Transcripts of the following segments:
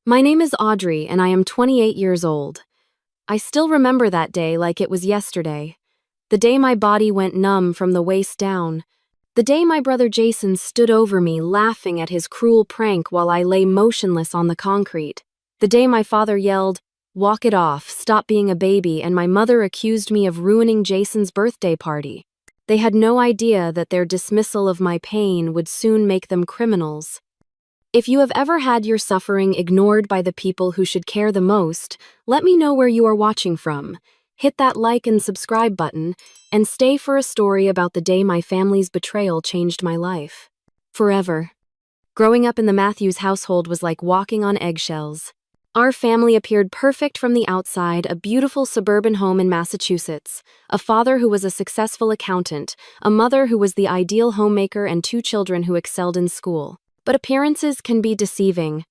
My name is Audrey, and I am 28 years old. I still remember that day like it was yesterday. The day my body went numb from the waist down. The day my brother Jason stood over me, laughing at his cruel prank while I lay motionless on the concrete. The day my father yelled, "Walk it off, stop being a baby," and my mother accused me of ruining Jason's birthday party. They had no idea that their dismissal of my pain would soon make them criminals. If you have ever had your suffering ignored by the people who should care the most, let me know where you are watching from. Hit that like and subscribe button, and stay for a story about the day my family's betrayal changed my life. Forever. Growing up in the Matthews household was like walking on eggshells. Our family appeared perfect from the outside, a beautiful suburban home in Massachusetts, a father who was a successful accountant, a mother who was the ideal homemaker, and two children who excelled in school. But appearances can be deceiving.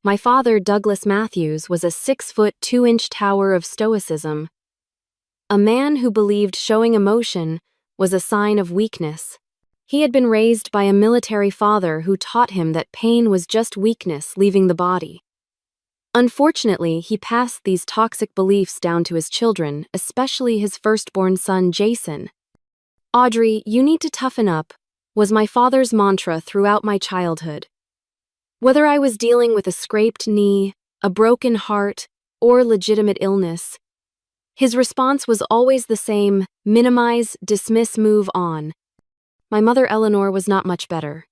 My father, Douglas Matthews, was a 6-foot 2-inch tower of stoicism. A man who believed showing emotion was a sign of weakness. He had been raised by a military father who taught him that pain was just weakness leaving the body. Unfortunately, he passed these toxic beliefs down to his children, especially his firstborn son, Jason. "Audrey, you need to toughen up," was my father's mantra throughout my childhood. Whether I was dealing with a scraped knee, a broken heart, or legitimate illness, his response was always the same: minimize, dismiss, move on. My mother Eleanor was not much better.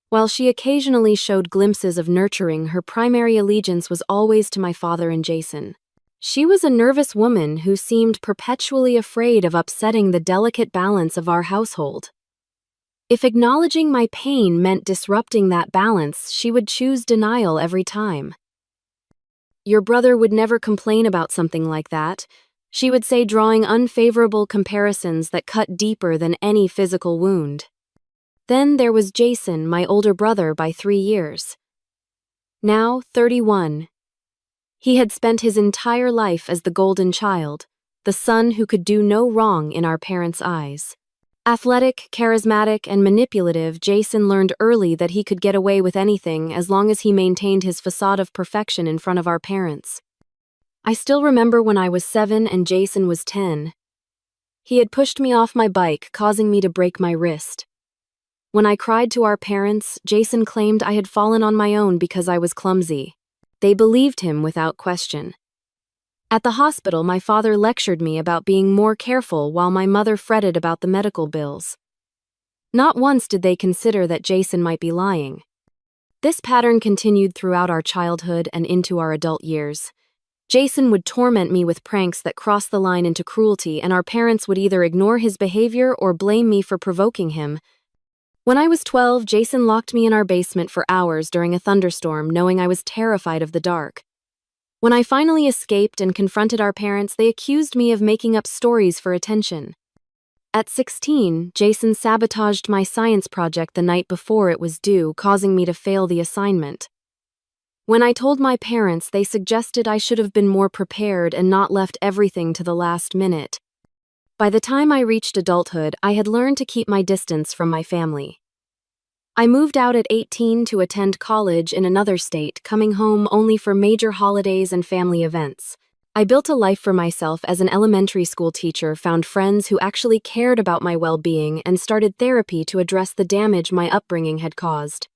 While she occasionally showed glimpses of nurturing, her primary allegiance was always to my father and Jason. She was a nervous woman who seemed perpetually afraid of upsetting the delicate balance of our household. If acknowledging my pain meant disrupting that balance, she would choose denial every time. "Your brother would never complain about something like that," she would say, drawing unfavorable comparisons that cut deeper than any physical wound. Then there was Jason, my older brother by 3 years. Now 31. He had spent his entire life as the golden child, the son who could do no wrong in our parents' eyes. Athletic, charismatic, and manipulative, Jason learned early that he could get away with anything as long as he maintained his facade of perfection in front of our parents. I still remember when I was 7 and Jason was 10. He had pushed me off my bike, causing me to break my wrist. When I cried to our parents, Jason claimed I had fallen on my own because I was clumsy. They believed him without question. At the hospital, my father lectured me about being more careful while my mother fretted about the medical bills. Not once did they consider that Jason might be lying. This pattern continued throughout our childhood and into our adult years. Jason would torment me with pranks that crossed the line into cruelty, and our parents would either ignore his behavior or blame me for provoking him. When I was 12, Jason locked me in our basement for hours during a thunderstorm, knowing I was terrified of the dark. When I finally escaped and confronted our parents, they accused me of making up stories for attention. At 16, Jason sabotaged my science project the night before it was due, causing me to fail the assignment. When I told my parents, they suggested I should have been more prepared and not left everything to the last minute. By the time I reached adulthood, I had learned to keep my distance from my family. I moved out at 18 to attend college in another state, coming home only for major holidays and family events. I built a life for myself as an elementary school teacher, found friends who actually cared about my well-being, and started therapy to address the damage my upbringing had caused.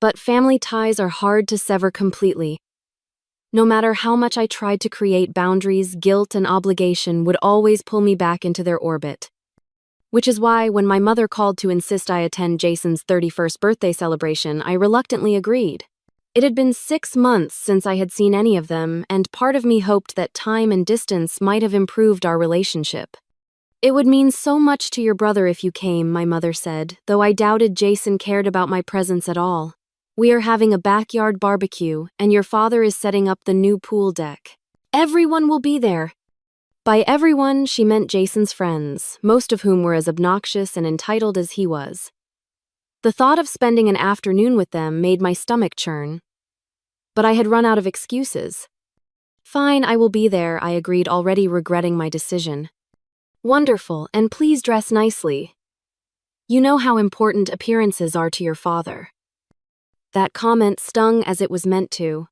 But family ties are hard to sever completely. No matter how much I tried to create boundaries, guilt and obligation would always pull me back into their orbit. Which is why, when my mother called to insist I attend Jason's 31st birthday celebration, I reluctantly agreed. It had been 6 months since I had seen any of them, and part of me hoped that time and distance might have improved our relationship. "It would mean so much to your brother if you came," my mother said, though I doubted Jason cared about my presence at all. "We are having a backyard barbecue, and your father is setting up the new pool deck. Everyone will be there." By everyone, she meant Jason's friends, most of whom were as obnoxious and entitled as he was. The thought of spending an afternoon with them made my stomach churn. But I had run out of excuses. "Fine, I will be there," I agreed, already regretting my decision. "Wonderful, and please dress nicely. You know how important appearances are to your father." That comment stung as it was meant to.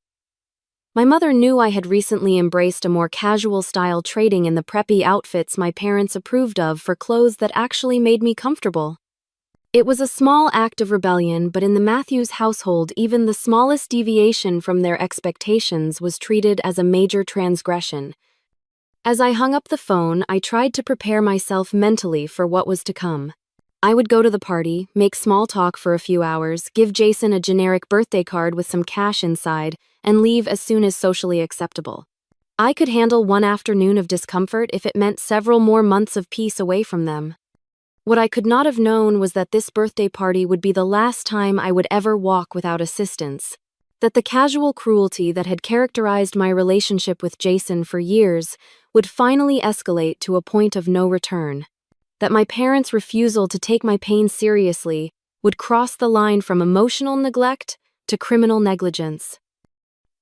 My mother knew I had recently embraced a more casual style, trading in the preppy outfits my parents approved of for clothes that actually made me comfortable. It was a small act of rebellion, but in the Matthews household, even the smallest deviation from their expectations was treated as a major transgression. As I hung up the phone, I tried to prepare myself mentally for what was to come. I would go to the party, make small talk for a few hours, give Jason a generic birthday card with some cash inside, and leave as soon as socially acceptable. I could handle one afternoon of discomfort if it meant several more months of peace away from them. What I could not have known was that this birthday party would be the last time I would ever walk without assistance. That the casual cruelty that had characterized my relationship with Jason for years would finally escalate to a point of no return. That my parents' refusal to take my pain seriously would cross the line from emotional neglect to criminal negligence.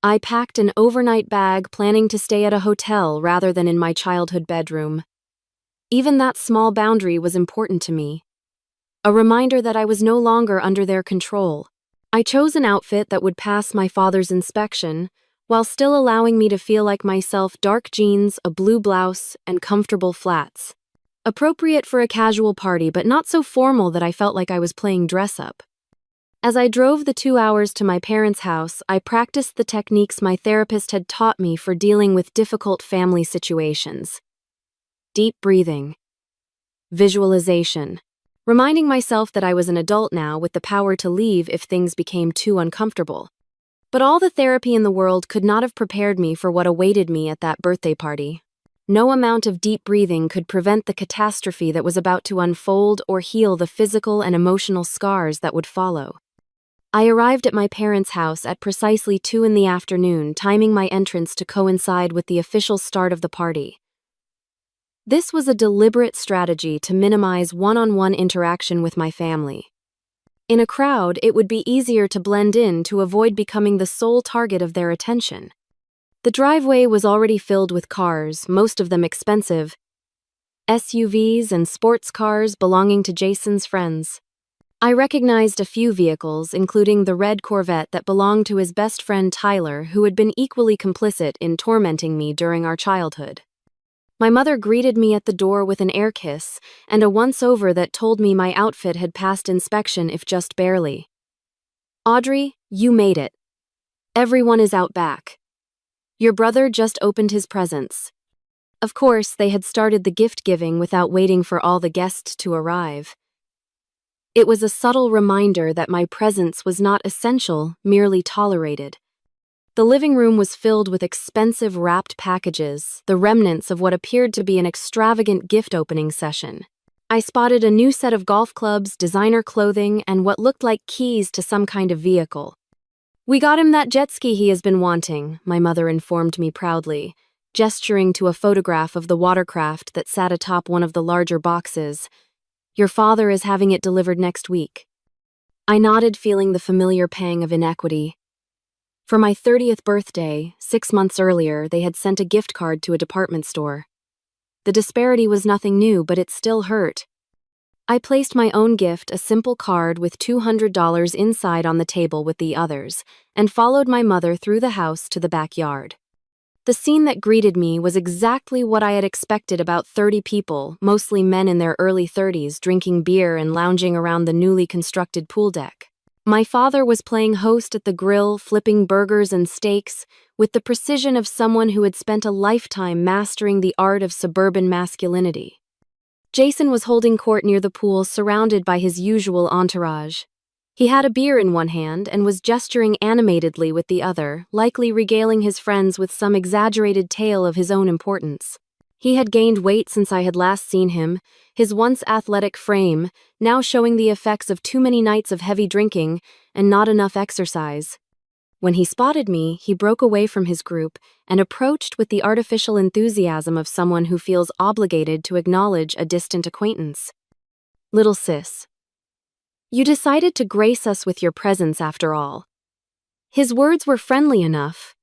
I packed an overnight bag, planning to stay at a hotel rather than in my childhood bedroom. Even that small boundary was important to me. A reminder that I was no longer under their control. I chose an outfit that would pass my father's inspection, while still allowing me to feel like myself: dark jeans, a blue blouse, and comfortable flats. Appropriate for a casual party, but not so formal that I felt like I was playing dress-up. As I drove the 2 hours to my parents' house, I practiced the techniques my therapist had taught me for dealing with difficult family situations. Deep breathing. Visualization. Reminding myself that I was an adult now with the power to leave if things became too uncomfortable. But all the therapy in the world could not have prepared me for what awaited me at that birthday party. No amount of deep breathing could prevent the catastrophe that was about to unfold or heal the physical and emotional scars that would follow. I arrived at my parents' house at precisely 2 in the afternoon, timing my entrance to coincide with the official start of the party. This was a deliberate strategy to minimize one-on-one interaction with my family. In a crowd, it would be easier to blend in to avoid becoming the sole target of their attention. The driveway was already filled with cars, most of them expensive, SUVs and sports cars belonging to Jason's friends. I recognized a few vehicles, including the red Corvette that belonged to his best friend Tyler, who had been equally complicit in tormenting me during our childhood. My mother greeted me at the door with an air kiss and a once-over that told me my outfit had passed inspection, if just barely. "Audrey, you made it. Everyone is out back. Your brother just opened his presents." Of course, they had started the gift-giving without waiting for all the guests to arrive. It was a subtle reminder that my presence was not essential, merely tolerated. The living room was filled with expensive wrapped packages, the remnants of what appeared to be an extravagant gift-opening session. I spotted a new set of golf clubs, designer clothing, and what looked like keys to some kind of vehicle. "We got him that jet ski he has been wanting," my mother informed me proudly, gesturing to a photograph of the watercraft that sat atop one of the larger boxes. "Your father is having it delivered next week." I nodded, feeling the familiar pang of inequity. For my 30th birthday, 6 months earlier, they had sent a gift card to a department store. The disparity was nothing new, but it still hurt. I placed my own gift, a simple card with $200 inside, on the table with the others, and followed my mother through the house to the backyard. The scene that greeted me was exactly what I had expected: about 30 people, mostly men in their early 30s, drinking beer and lounging around the newly constructed pool deck. My father was playing host at the grill, flipping burgers and steaks, with the precision of someone who had spent a lifetime mastering the art of suburban masculinity. Jason was holding court near the pool, surrounded by his usual entourage. He had a beer in one hand and was gesturing animatedly with the other, likely regaling his friends with some exaggerated tale of his own importance. He had gained weight since I had last seen him, his once athletic frame now showing the effects of too many nights of heavy drinking and not enough exercise. When he spotted me, he broke away from his group and approached with the artificial enthusiasm of someone who feels obligated to acknowledge a distant acquaintance. "Little sis, you decided to grace us with your presence after all." His words were friendly enough,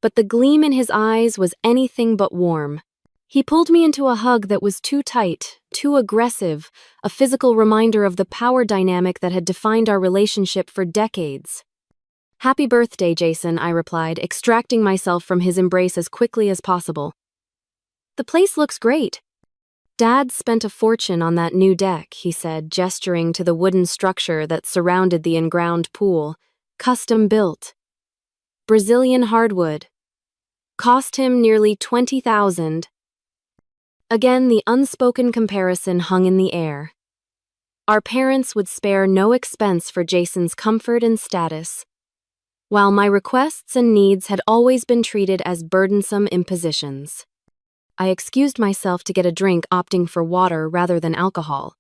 but the gleam in his eyes was anything but warm. He pulled me into a hug that was too tight, too aggressive, a physical reminder of the power dynamic that had defined our relationship for decades. Happy birthday, Jason, I replied, extracting myself from his embrace as quickly as possible. The place looks great. Dad spent a fortune on that new deck, he said, gesturing to the wooden structure that surrounded the in-ground pool. Custom built. Brazilian hardwood. Cost him nearly $20,000. Again, the unspoken comparison hung in the air. Our parents would spare no expense for Jason's comfort and status, while my requests and needs had always been treated as burdensome impositions. I excused myself to get a drink, opting for water rather than alcohol.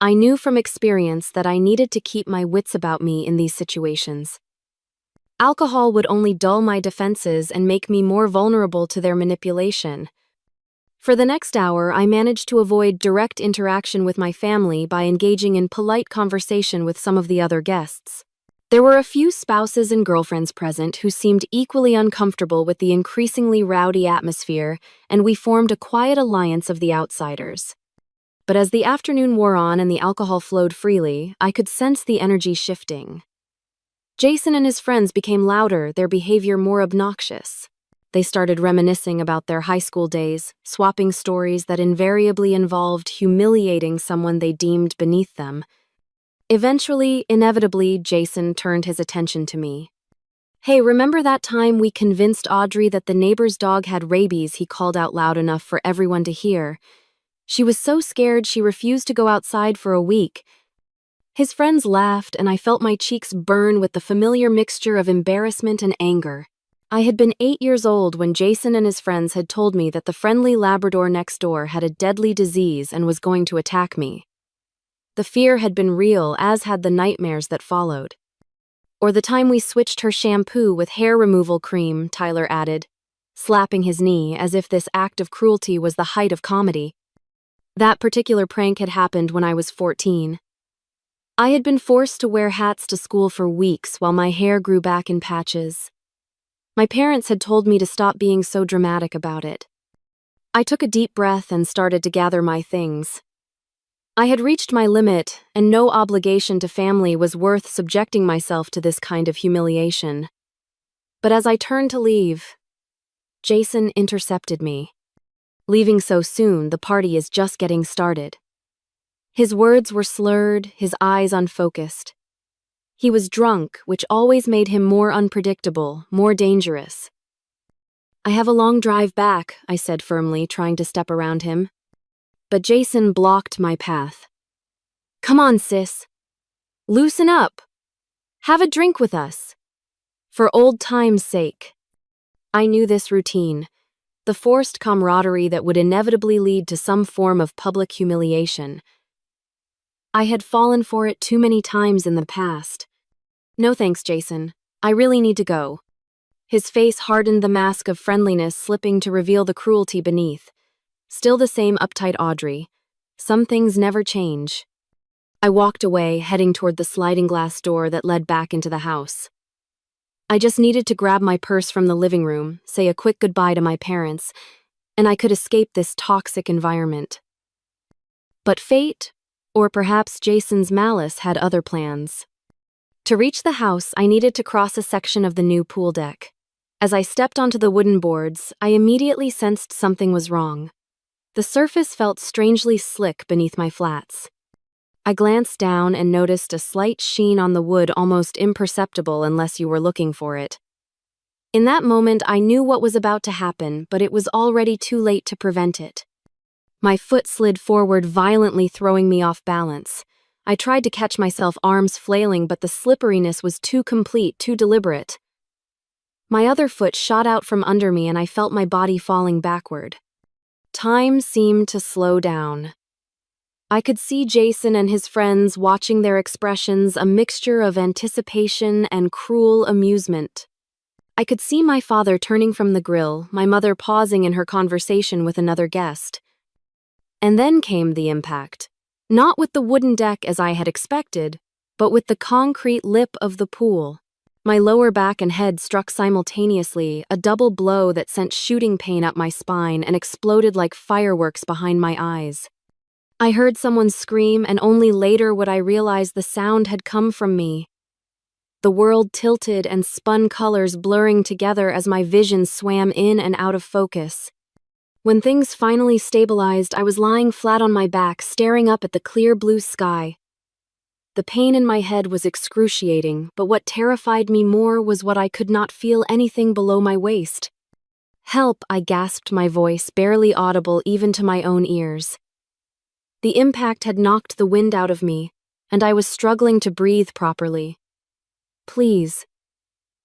I knew from experience that I needed to keep my wits about me in these situations. Alcohol would only dull my defenses and make me more vulnerable to their manipulation. For the next hour, I managed to avoid direct interaction with my family by engaging in polite conversation with some of the other guests. There were a few spouses and girlfriends present who seemed equally uncomfortable with the increasingly rowdy atmosphere, and we formed a quiet alliance of the outsiders. But as the afternoon wore on and the alcohol flowed freely, I could sense the energy shifting. Jason and his friends became louder, their behavior more obnoxious. They started reminiscing about their high school days, swapping stories that invariably involved humiliating someone they deemed beneath them. Eventually, inevitably, Jason turned his attention to me. Hey, remember that time we convinced Audrey that the neighbor's dog had rabies? He called out loud enough for everyone to hear. She was so scared she refused to go outside for a week. His friends laughed, and I felt my cheeks burn with the familiar mixture of embarrassment and anger. I had been 8 years old when Jason and his friends had told me that the friendly Labrador next door had a deadly disease and was going to attack me. The fear had been real, as had the nightmares that followed. Or the time we switched her shampoo with hair removal cream, Tyler added, slapping his knee as if this act of cruelty was the height of comedy. That particular prank had happened when I was 14. I had been forced to wear hats to school for weeks while my hair grew back in patches. My parents had told me to stop being so dramatic about it. I took a deep breath and started to gather my things. I had reached my limit, and no obligation to family was worth subjecting myself to this kind of humiliation. But as I turned to leave, Jason intercepted me. Leaving so soon, the party is just getting started. His words were slurred, his eyes unfocused. He was drunk, which always made him more unpredictable, more dangerous. I have a long drive back, I said firmly, trying to step around him. But Jason blocked my path. Come on, sis. Loosen up. Have a drink with us. For old time's sake. I knew this routine, the forced camaraderie that would inevitably lead to some form of public humiliation. I had fallen for it too many times in the past. No thanks, Jason. I really need to go. His face hardened, the mask of friendliness slipping to reveal the cruelty beneath. Still the same uptight Audrey. Some things never change. I walked away, heading toward the sliding glass door that led back into the house. I just needed to grab my purse from the living room, say a quick goodbye to my parents, and I could escape this toxic environment. But fate, or perhaps Jason's malice, had other plans. To reach the house, I needed to cross a section of the new pool deck. As I stepped onto the wooden boards, I immediately sensed something was wrong. The surface felt strangely slick beneath my flats. I glanced down and noticed a slight sheen on the wood, almost imperceptible unless you were looking for it. In that moment, I knew what was about to happen, but it was already too late to prevent it. My foot slid forward violently, throwing me off balance. I tried to catch myself, arms flailing, but the slipperiness was too complete, too deliberate. My other foot shot out from under me and I felt my body falling backward. Time seemed to slow down. I could see Jason and his friends watching, their expressions a mixture of anticipation and cruel amusement. I could see my father turning from the grill, my mother pausing in her conversation with another guest. And then came the impact. Not with the wooden deck as I had expected, but with the concrete lip of the pool. My lower back and head struck simultaneously, a double blow that sent shooting pain up my spine and exploded like fireworks behind my eyes. I heard someone scream, and only later would I realize the sound had come from me. The world tilted and spun colors blurring together as my vision swam in and out of focus. When things finally stabilized, I was lying flat on my back, staring up at the clear blue sky. The pain in my head was excruciating, but what terrified me more was what I could not feel anything below my waist. "Help," I gasped, my voice barely audible even to my own ears. The impact had knocked the wind out of me, and I was struggling to breathe properly. "Please,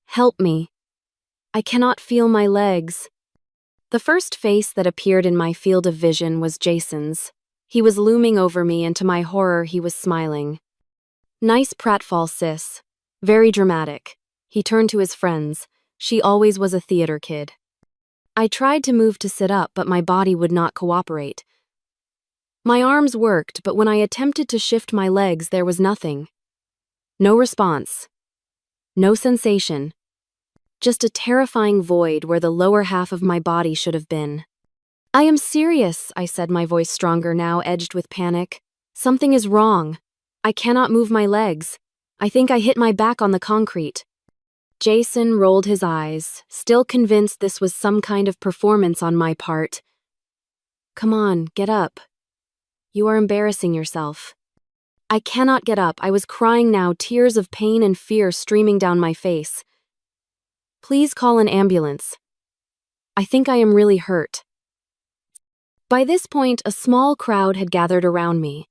help me. I cannot feel my legs." The first face that appeared in my field of vision was Jason's. He was looming over me, and to my horror, he was smiling. "Nice pratfall, sis. Very dramatic." He turned to his friends. She always was a theater kid. I tried to move to sit up, but my body would not cooperate. My arms worked, but when I attempted to shift my legs, there was nothing. No response. No sensation. Just a terrifying void where the lower half of my body should have been. "I am serious," I said, my voice stronger now, edged with panic. "Something is wrong. I cannot move my legs. I think I hit my back on the concrete." Jason rolled his eyes, still convinced this was some kind of performance on my part. "Come on, get up. You are embarrassing yourself." I cannot get up. I was crying now, tears of pain and fear streaming down my face. "Please call an ambulance. I think I am really hurt." By this point, a small crowd had gathered around me.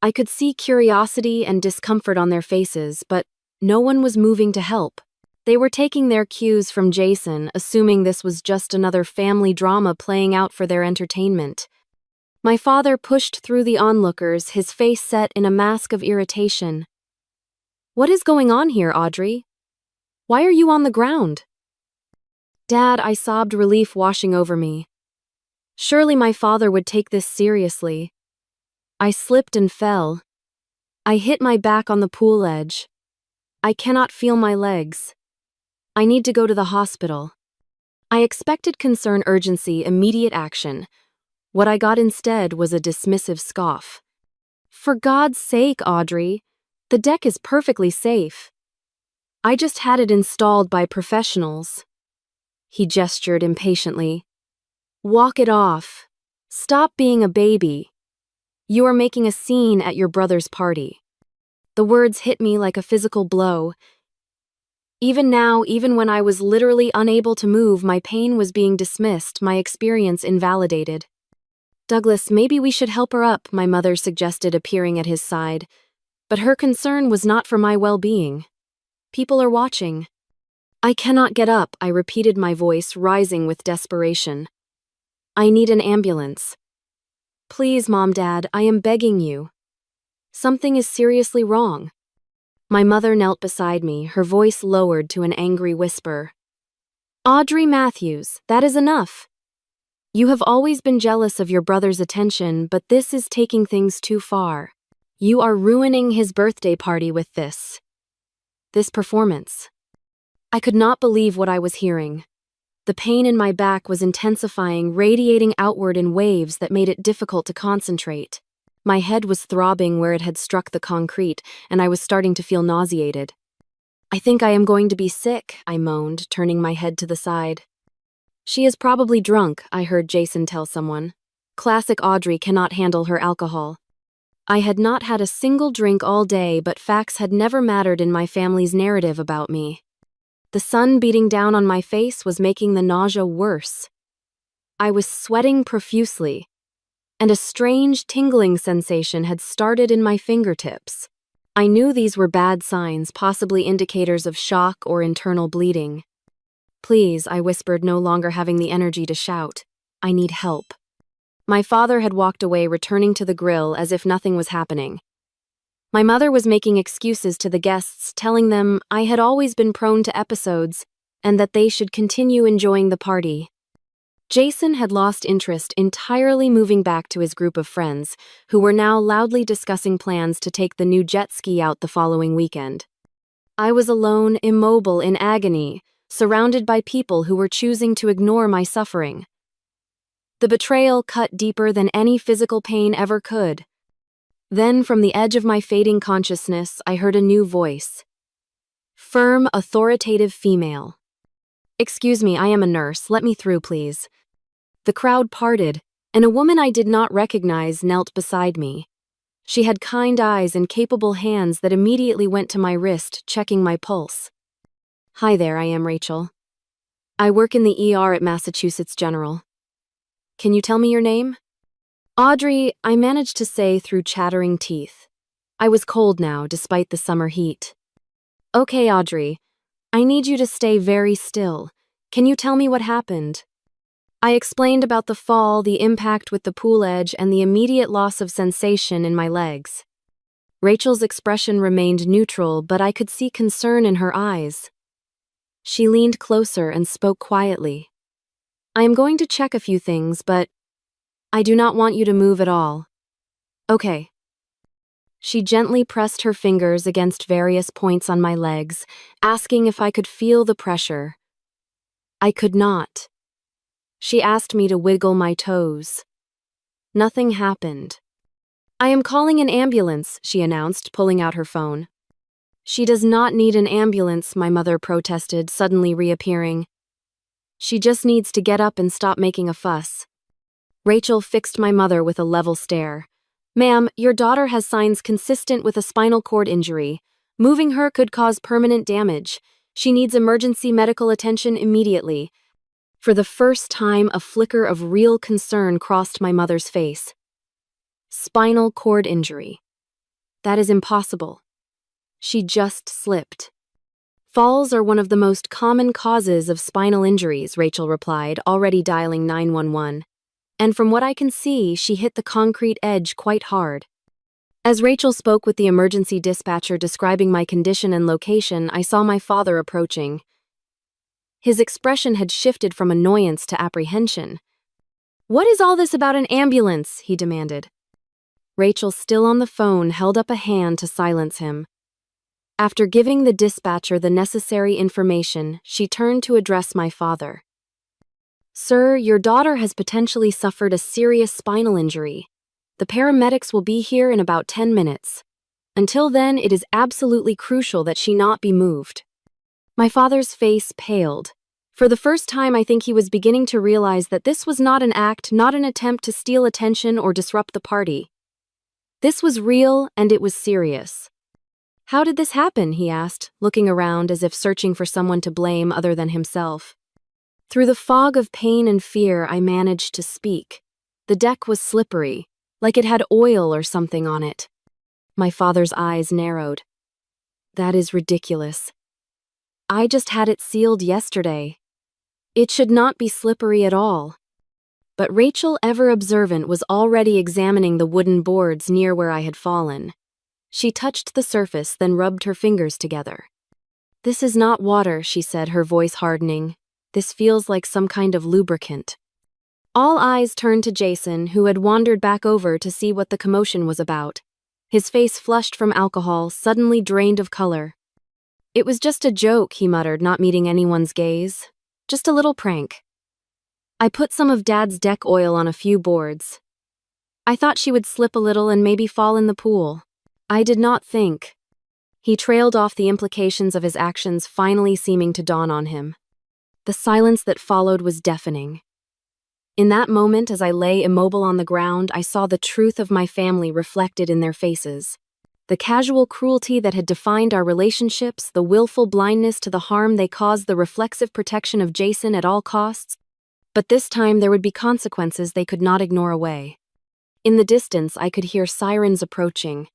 I could see curiosity and discomfort on their faces, but no one was moving to help. They were taking their cues from Jason, assuming this was just another family drama playing out for their entertainment. My father pushed through the onlookers, his face set in a mask of irritation. "What is going on here, Audrey? Why are you on the ground?" "Dad," I sobbed, relief washing over me. Surely my father would take this seriously. I slipped and fell. I hit my back on the pool edge. I cannot feel my legs. I need to go to the hospital. I expected concern, urgency, immediate action. What I got instead was a dismissive scoff. "For God's sake, Audrey, the deck is perfectly safe. I just had it installed by professionals." He gestured impatiently. "Walk it off. Stop being a baby. You are making a scene at your brother's party." The words hit me like a physical blow. Even now, even when I was literally unable to move, my pain was being dismissed, my experience invalidated. "Douglas, maybe we should help her up," my mother suggested, appearing at his side. But her concern was not for my well-being. "People are watching." "I cannot get up," I repeated, my voice rising with desperation. "I need an ambulance. Please, Mom, Dad, I am begging you. Something is seriously wrong." My mother knelt beside me, her voice lowered to an angry whisper. "Audrey Matthews, that is enough. You have always been jealous of your brother's attention, but this is taking things too far. You are ruining his birthday party with this performance." I could not believe what I was hearing. The pain in my back was intensifying, radiating outward in waves that made it difficult to concentrate. My head was throbbing where it had struck the concrete, and I was starting to feel nauseated. "I think I am going to be sick," I moaned, turning my head to the side. "She is probably drunk," I heard Jason tell someone. "Classic Audrey cannot handle her alcohol." I had not had a single drink all day, but facts had never mattered in my family's narrative about me. The sun beating down on my face was making the nausea worse. I was sweating profusely, and a strange tingling sensation had started in my fingertips. I knew these were bad signs, possibly indicators of shock or internal bleeding. "Please," I whispered, no longer having the energy to shout. "I need help." My father had walked away, returning to the grill as if nothing was happening. My mother was making excuses to the guests, telling them I had always been prone to episodes and that they should continue enjoying the party. Jason had lost interest, entirely moving back to his group of friends, who were now loudly discussing plans to take the new jet ski out the following weekend. I was alone, immobile, in agony, surrounded by people who were choosing to ignore my suffering. The betrayal cut deeper than any physical pain ever could. Then, from the edge of my fading consciousness, I heard a new voice. Firm, authoritative female. "Excuse me, I am a nurse. Let me through, please." The crowd parted, and a woman I did not recognize knelt beside me. She had kind eyes and capable hands that immediately went to my wrist, checking my pulse. "Hi there, I am Rachel. I work in the ER at Massachusetts General. Can you tell me your name?" "Audrey," I managed to say through chattering teeth. I was cold now, despite the summer heat. "Okay, Audrey. I need you to stay very still. Can you tell me what happened?" I explained about the fall, the impact with the pool edge, and the immediate loss of sensation in my legs. Rachel's expression remained neutral, but I could see concern in her eyes. She leaned closer and spoke quietly. "I am going to check a few things, but I do not want you to move at all." "Okay." She gently pressed her fingers against various points on my legs, asking if I could feel the pressure. I could not. She asked me to wiggle my toes. Nothing happened. "I am calling an ambulance," she announced, pulling out her phone. "She does not need an ambulance," my mother protested, suddenly reappearing. "She just needs to get up and stop making a fuss." Rachel fixed my mother with a level stare. "Ma'am, your daughter has signs consistent with a spinal cord injury. Moving her could cause permanent damage. She needs emergency medical attention immediately." For the first time, a flicker of real concern crossed my mother's face. "Spinal cord injury. That is impossible. She just slipped." "Falls are one of the most common causes of spinal injuries," Rachel replied, already dialing 911. "And from what I can see, she hit the concrete edge quite hard." As Rachel spoke with the emergency dispatcher describing my condition and location, I saw my father approaching. His expression had shifted from annoyance to apprehension. "What is all this about an ambulance?" he demanded. Rachel, still on the phone, held up a hand to silence him. After giving the dispatcher the necessary information, she turned to address my father. "Sir, your daughter has potentially suffered a serious spinal injury. The paramedics will be here in about 10 minutes. Until then, it is absolutely crucial that she not be moved." My father's face paled. For the first time, I think he was beginning to realize that this was not an act, not an attempt to steal attention or disrupt the party. This was real, and it was serious. "How did this happen?" he asked, looking around as if searching for someone to blame other than himself. Through the fog of pain and fear, I managed to speak. The deck was slippery, like it had oil or something on it. My father's eyes narrowed. "That is ridiculous. I just had it sealed yesterday. It should not be slippery at all." But Rachel, ever observant, was already examining the wooden boards near where I had fallen. She touched the surface, then rubbed her fingers together. "This is not water," she said, her voice hardening. "This feels like some kind of lubricant." All eyes turned to Jason, who had wandered back over to see what the commotion was about. His face flushed from alcohol, suddenly drained of color. "It was just a joke," he muttered, not meeting anyone's gaze. "Just a little prank. I put some of Dad's deck oil on a few boards. I thought she would slip a little and maybe fall in the pool. I did not think." He trailed off, the implications of his actions finally seeming to dawn on him. The silence that followed was deafening. In that moment, as I lay immobile on the ground, I saw the truth of my family reflected in their faces. The casual cruelty that had defined our relationships, the willful blindness to the harm they caused, the reflexive protection of Jason at all costs. But this time there would be consequences they could not ignore away. In the distance, I could hear sirens approaching.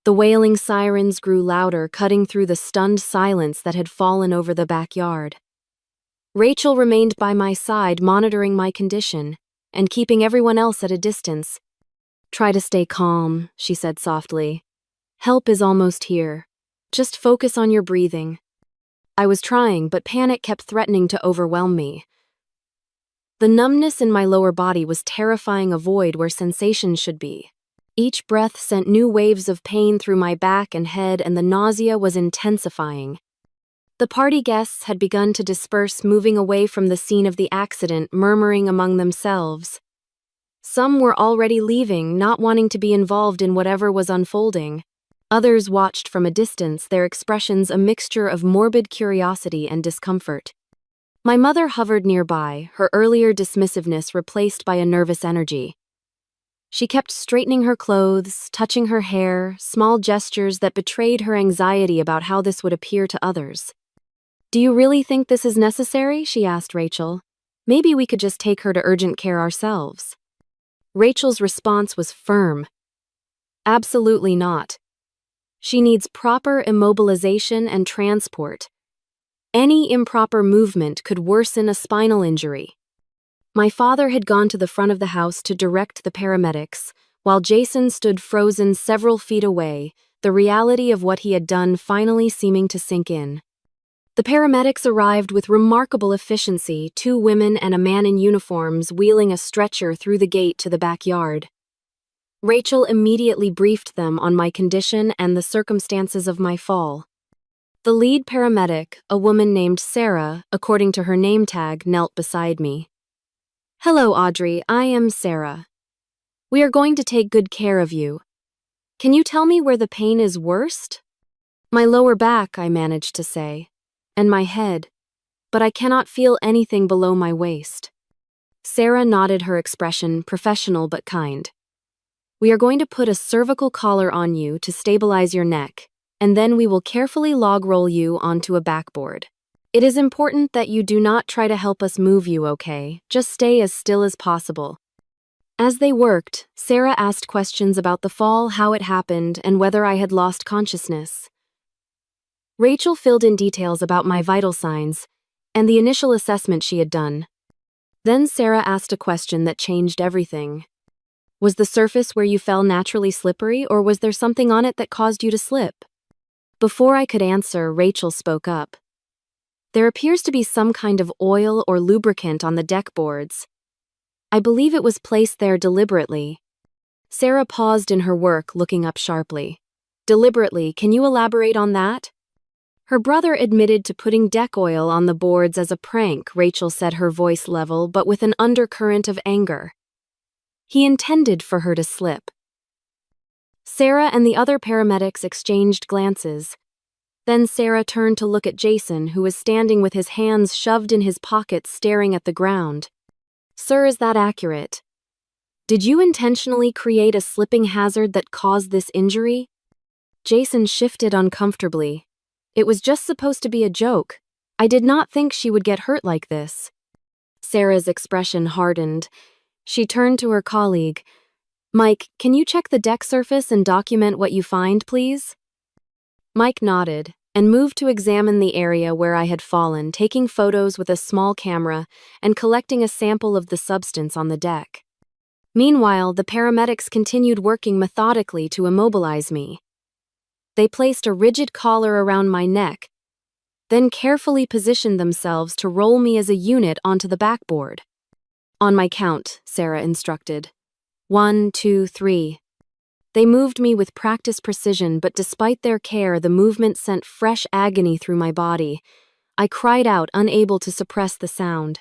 The wailing sirens grew louder, cutting through the stunned silence that had fallen over the backyard. Rachel remained by my side, monitoring my condition, and keeping everyone else at a distance. "Try to stay calm," she said softly. "Help is almost here. Just focus on your breathing." I was trying, but panic kept threatening to overwhelm me. The numbness in my lower body was terrifying a void where sensation should be. Each breath sent new waves of pain through my back and head, and the nausea was intensifying. The party guests had begun to disperse, moving away from the scene of the accident, murmuring among themselves. Some were already leaving, not wanting to be involved in whatever was unfolding. Others watched from a distance, their expressions a mixture of morbid curiosity and discomfort. My mother hovered nearby, her earlier dismissiveness replaced by a nervous energy. She kept straightening her clothes, touching her hair, small gestures that betrayed her anxiety about how this would appear to others. "Do you really think this is necessary?" she asked Rachel. "Maybe we could just take her to urgent care ourselves." Rachel's response was firm. "Absolutely not. She needs proper immobilization and transport. Any improper movement could worsen a spinal injury." My father had gone to the front of the house to direct the paramedics, while Jason stood frozen several feet away, the reality of what he had done finally seeming to sink in. The paramedics arrived with remarkable efficiency, 2 women and a man in uniforms wheeling a stretcher through the gate to the backyard. Rachel immediately briefed them on my condition and the circumstances of my fall. The lead paramedic, a woman named Sarah, according to her name tag, knelt beside me. "Hello, Audrey, I am Sarah. We are going to take good care of you. Can you tell me where the pain is worst?" "My lower back," I managed to say, "and my head, but I cannot feel anything below my waist." Sarah nodded, her expression professional but kind. "We are going to put a cervical collar on you to stabilize your neck, and then we will carefully log roll you onto a backboard. It is important that you do not try to help us move you, okay? Just stay as still as possible." As they worked, Sarah asked questions about the fall, how it happened, and whether I had lost consciousness. Rachel filled in details about my vital signs and the initial assessment she had done. Then Sarah asked a question that changed everything. "Was the surface where you fell naturally slippery, or was there something on it that caused you to slip?" Before I could answer, Rachel spoke up. "There appears to be some kind of oil or lubricant on the deck boards. I believe it was placed there deliberately." Sarah paused in her work, looking up sharply. "Deliberately, can you elaborate on that?" "Her brother admitted to putting deck oil on the boards as a prank," Rachel said, her voice level but with an undercurrent of anger. "He intended for her to slip." Sarah and the other paramedics exchanged glances. Then Sarah turned to look at Jason, who was standing with his hands shoved in his pockets staring at the ground. "Sir, is that accurate? Did you intentionally create a slipping hazard that caused this injury?" Jason shifted uncomfortably. "It was just supposed to be a joke. I did not think she would get hurt like this." Sarah's expression hardened. She turned to her colleague. "Mike, can you check the deck surface and document what you find, please?" Mike nodded and moved to examine the area where I had fallen, taking photos with a small camera and collecting a sample of the substance on the deck. Meanwhile, the paramedics continued working methodically to immobilize me. They placed a rigid collar around my neck, then carefully positioned themselves to roll me as a unit onto the backboard. "On my count," Sarah instructed. 1, 2, 3. They moved me with practiced precision, but despite their care, the movement sent fresh agony through my body. I cried out, unable to suppress the sound.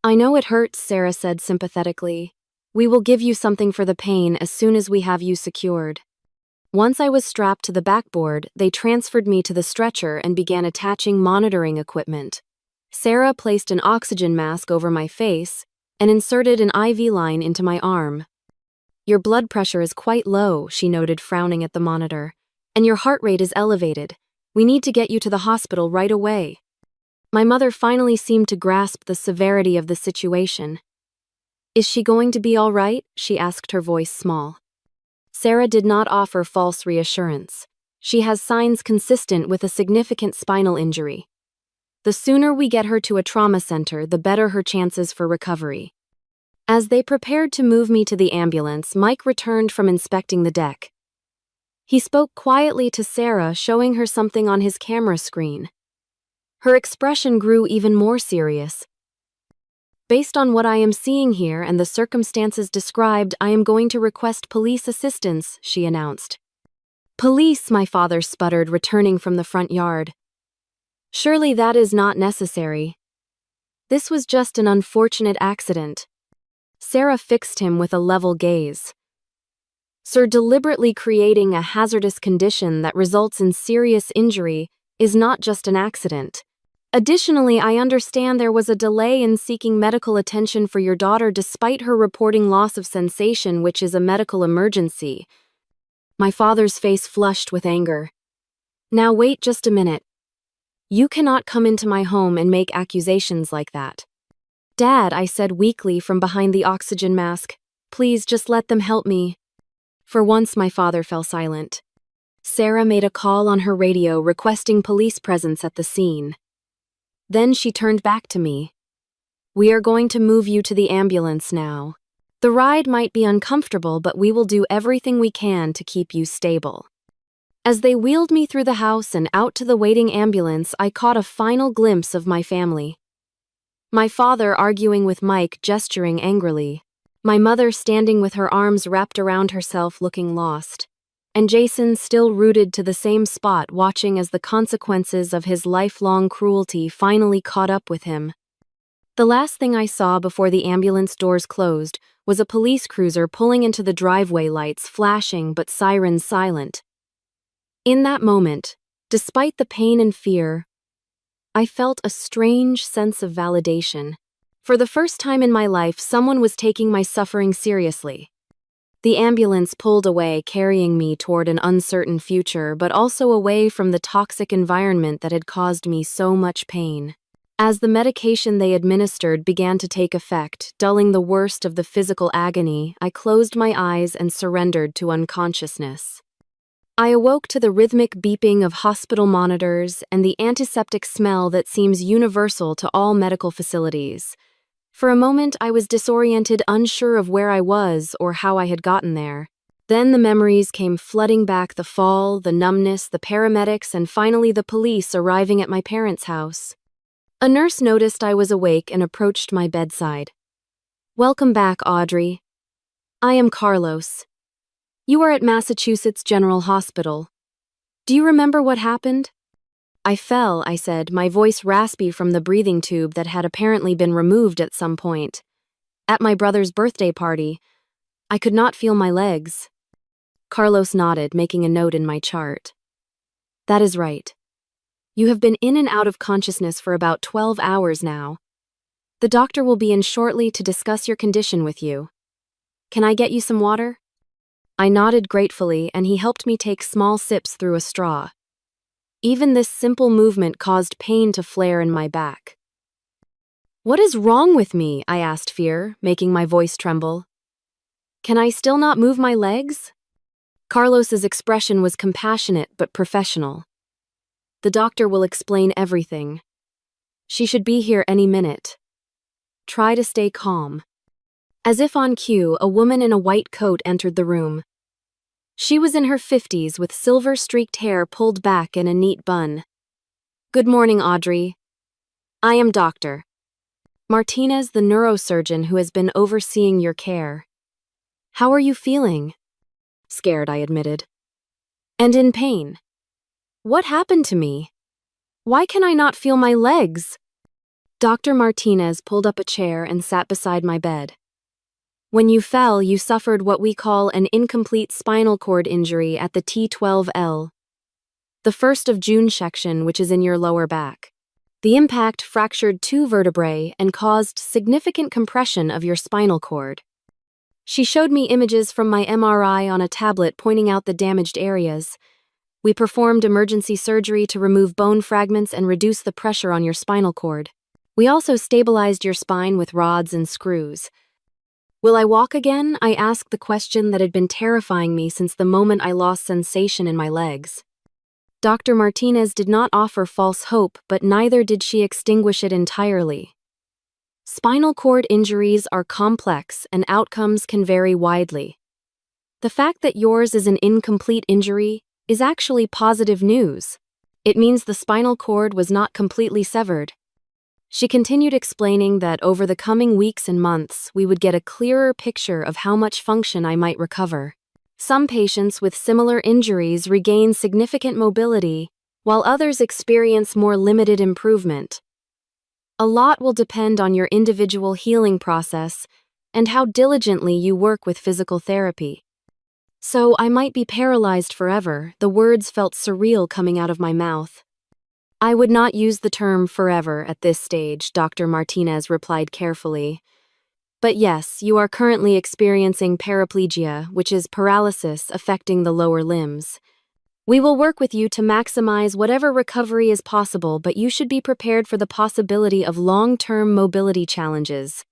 "I know it hurts," Sarah said sympathetically. "We will give you something for the pain as soon as we have you secured." Once I was strapped to the backboard, they transferred me to the stretcher and began attaching monitoring equipment. Sarah placed an oxygen mask over my face and inserted an IV line into my arm. "Your blood pressure is quite low," she noted, frowning at the monitor, "and your heart rate is elevated. We need to get you to the hospital right away." My mother finally seemed to grasp the severity of the situation. "Is she going to be all right?" she asked, her voice small. Sarah did not offer false reassurance. "She has signs consistent with a significant spinal injury. The sooner we get her to a trauma center, the better her chances for recovery." As they prepared to move me to the ambulance, Mike returned from inspecting the deck. He spoke quietly to Sarah, showing her something on his camera screen. Her expression grew even more serious. "Based on what I am seeing here and the circumstances described, I am going to request police assistance," she announced. "Police," my father sputtered, returning from the front yard. "Surely that is not necessary. This was just an unfortunate accident." Sarah fixed him with a level gaze. Sir, deliberately creating a hazardous condition that results in serious injury is not just an accident. Additionally, I understand there was a delay in seeking medical attention for your daughter despite her reporting loss of sensation, which is a medical emergency. My father's face flushed with anger. Now wait just a minute. You cannot come into my home and make accusations like that. Dad, I said weakly from behind the oxygen mask, please just let them help me. For once, my father fell silent. Sarah made a call on her radio requesting police presence at the scene. Then she turned back to me. We are going to move you to the ambulance now. The ride might be uncomfortable, but we will do everything we can to keep you stable. As they wheeled me through the house and out to the waiting ambulance, I caught a final glimpse of my family. My father arguing with Mike, gesturing angrily. My mother standing with her arms wrapped around herself, looking lost. And Jason still rooted to the same spot, watching as the consequences of his lifelong cruelty finally caught up with him. The last thing I saw before the ambulance doors closed was a police cruiser pulling into the driveway, lights flashing but sirens silent. In that moment, despite the pain and fear, I felt a strange sense of validation. For the first time in my life, someone was taking my suffering seriously. The ambulance pulled away, carrying me toward an uncertain future, but also away from the toxic environment that had caused me so much pain. As the medication they administered began to take effect, dulling the worst of the physical agony, I closed my eyes and surrendered to unconsciousness. I awoke to the rhythmic beeping of hospital monitors and the antiseptic smell that seems universal to all medical facilities. For a moment, I was disoriented, unsure of where I was or how I had gotten there. Then the memories came flooding back: the fall, the numbness, the paramedics, and finally the police arriving at my parents' house. A nurse noticed I was awake and approached my bedside. Welcome back, Audrey. I am Carlos. You are at Massachusetts General Hospital. Do you remember what happened? I fell, I said, my voice raspy from the breathing tube that had apparently been removed at some point. At my brother's birthday party. I could not feel my legs. Carlos nodded, making a note in my chart. That is right. You have been in and out of consciousness for about 12 hours now. The doctor will be in shortly to discuss your condition with you. Can I get you some water? I nodded gratefully, and he helped me take small sips through a straw. Even this simple movement caused pain to flare in my back. What is wrong with me? I asked, fear making my voice tremble. Can I still not move my legs? Carlos's expression was compassionate but professional. The doctor will explain everything. She should be here any minute. Try to stay calm. As if on cue, a woman in a white coat entered the room. She was in her 50s with silver-streaked hair pulled back in a neat bun. Good morning, Audrey. I am Dr. Martinez, the neurosurgeon who has been overseeing your care. How are you feeling? Scared, I admitted. And in pain. What happened to me? Why can I not feel my legs? Dr. Martinez pulled up a chair and sat beside my bed. When you fell, you suffered what we call an incomplete spinal cord injury at the T12L, the 1st of June section, which is in your lower back. The impact fractured 2 vertebrae and caused significant compression of your spinal cord. She showed me images from my MRI on a tablet pointing out the damaged areas. We performed emergency surgery to remove bone fragments and reduce the pressure on your spinal cord. We also stabilized your spine with rods and screws. Will I walk again? I asked, the question that had been terrifying me since the moment I lost sensation in my legs. Dr. Martinez did not offer false hope, but neither did she extinguish it entirely. Spinal cord injuries are complex and outcomes can vary widely. The fact that yours is an incomplete injury is actually positive news. It means the spinal cord was not completely severed. She continued explaining that over the coming weeks and months, we would get a clearer picture of how much function I might recover. Some patients with similar injuries regain significant mobility, while others experience more limited improvement. A lot will depend on your individual healing process and how diligently you work with physical therapy. So I might be paralyzed forever. The words felt surreal coming out of my mouth. I would not use the term forever at this stage, Dr. Martinez replied carefully. But yes, you are currently experiencing paraplegia, which is paralysis affecting the lower limbs. We will work with you to maximize whatever recovery is possible, but you should be prepared for the possibility of long-term mobility challenges.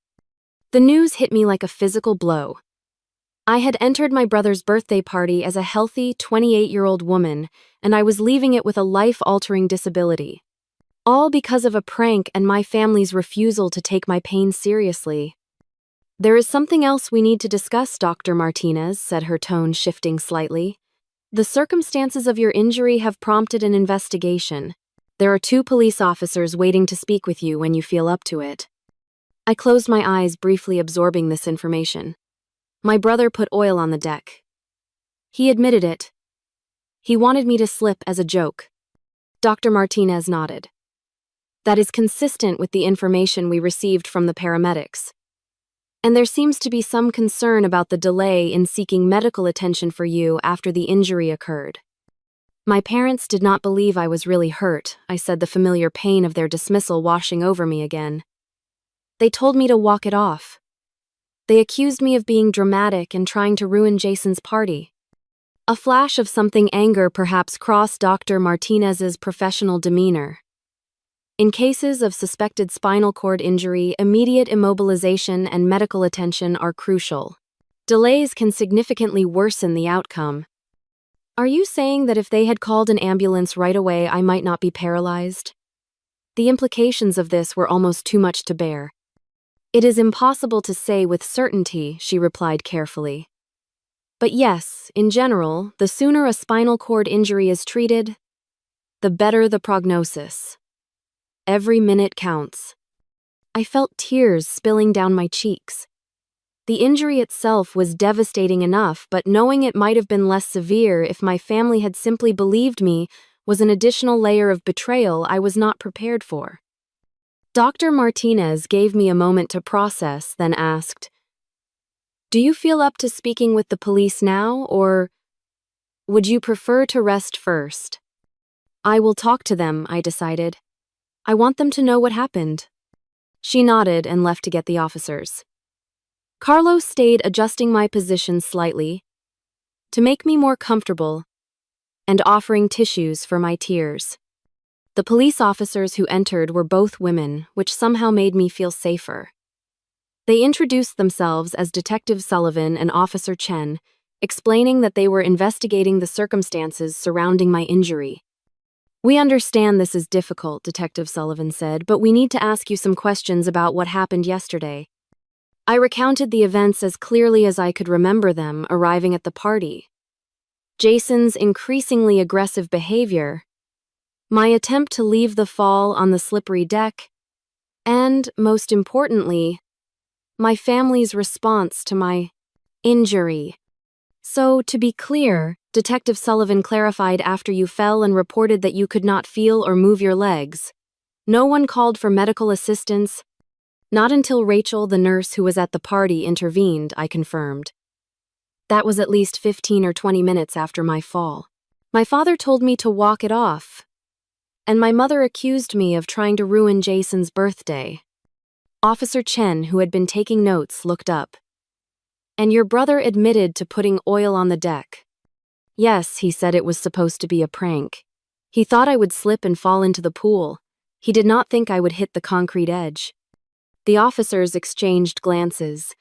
The news hit me like a physical blow. I had entered my brother's birthday party as a healthy 28-year-old woman, and I was leaving it with a life-altering disability. All because of a prank and my family's refusal to take my pain seriously. There is something else we need to discuss, Dr. Martinez, said her tone shifting slightly. The circumstances of your injury have prompted an investigation. There are 2 police officers waiting to speak with you when you feel up to it. I closed my eyes, briefly absorbing this information. My brother put oil on the deck. He admitted it. He wanted me to slip as a joke. Dr. Martinez nodded. That is consistent with the information we received from the paramedics. And there seems to be some concern about the delay in seeking medical attention for you after the injury occurred. My parents did not believe I was really hurt, I said, the familiar pain of their dismissal washing over me again. They told me to walk it off. They accused me of being dramatic and trying to ruin Jason's party. A flash of something anger perhaps crossed Dr. Martinez's professional demeanor. In cases of suspected spinal cord injury, immediate immobilization and medical attention are crucial. Delays can significantly worsen the outcome. Are you saying that if they had called an ambulance right away, I might not be paralyzed? The implications of this were almost too much to bear. It is impossible to say with certainty, she replied carefully. But yes, in general, the sooner a spinal cord injury is treated, the better the prognosis. Every minute counts. I felt tears spilling down my cheeks. The injury itself was devastating enough, but knowing it might have been less severe if my family had simply believed me was an additional layer of betrayal I was not prepared for. Dr. Martinez gave me a moment to process, then asked, "Do you feel up to speaking with the police now, or would you prefer to rest first?" "I will talk to them," I decided. "I want them to know what happened." She nodded and left to get the officers. Carlos stayed, adjusting my position slightly to make me more comfortable and offering tissues for my tears. The police officers who entered were both women, which somehow made me feel safer. They introduced themselves as Detective Sullivan and Officer Chen, explaining that they were investigating the circumstances surrounding my injury. "We understand this is difficult," Detective Sullivan said, "but we need to ask you some questions about what happened yesterday." I recounted the events as clearly as I could remember them arriving at the party. Jason's increasingly aggressive behavior, my attempt to leave the fall on the slippery deck, and, most importantly, my family's response to my injury. "So, to be clear," Detective Sullivan clarified, "after you fell and reported that you could not feel or move your legs, no one called for medical assistance?" "Not until Rachel, the nurse who was at the party, intervened," I confirmed. "That was at least 15 or 20 minutes after my fall. My father told me to walk it off, and my mother accused me of trying to ruin Jason's birthday." Officer Chen, who had been taking notes, looked up. "And your brother admitted to putting oil on the deck?" "Yes," he said, "it was supposed to be a prank. He thought I would slip and fall into the pool. He did not think I would hit the concrete edge." The officers exchanged glances.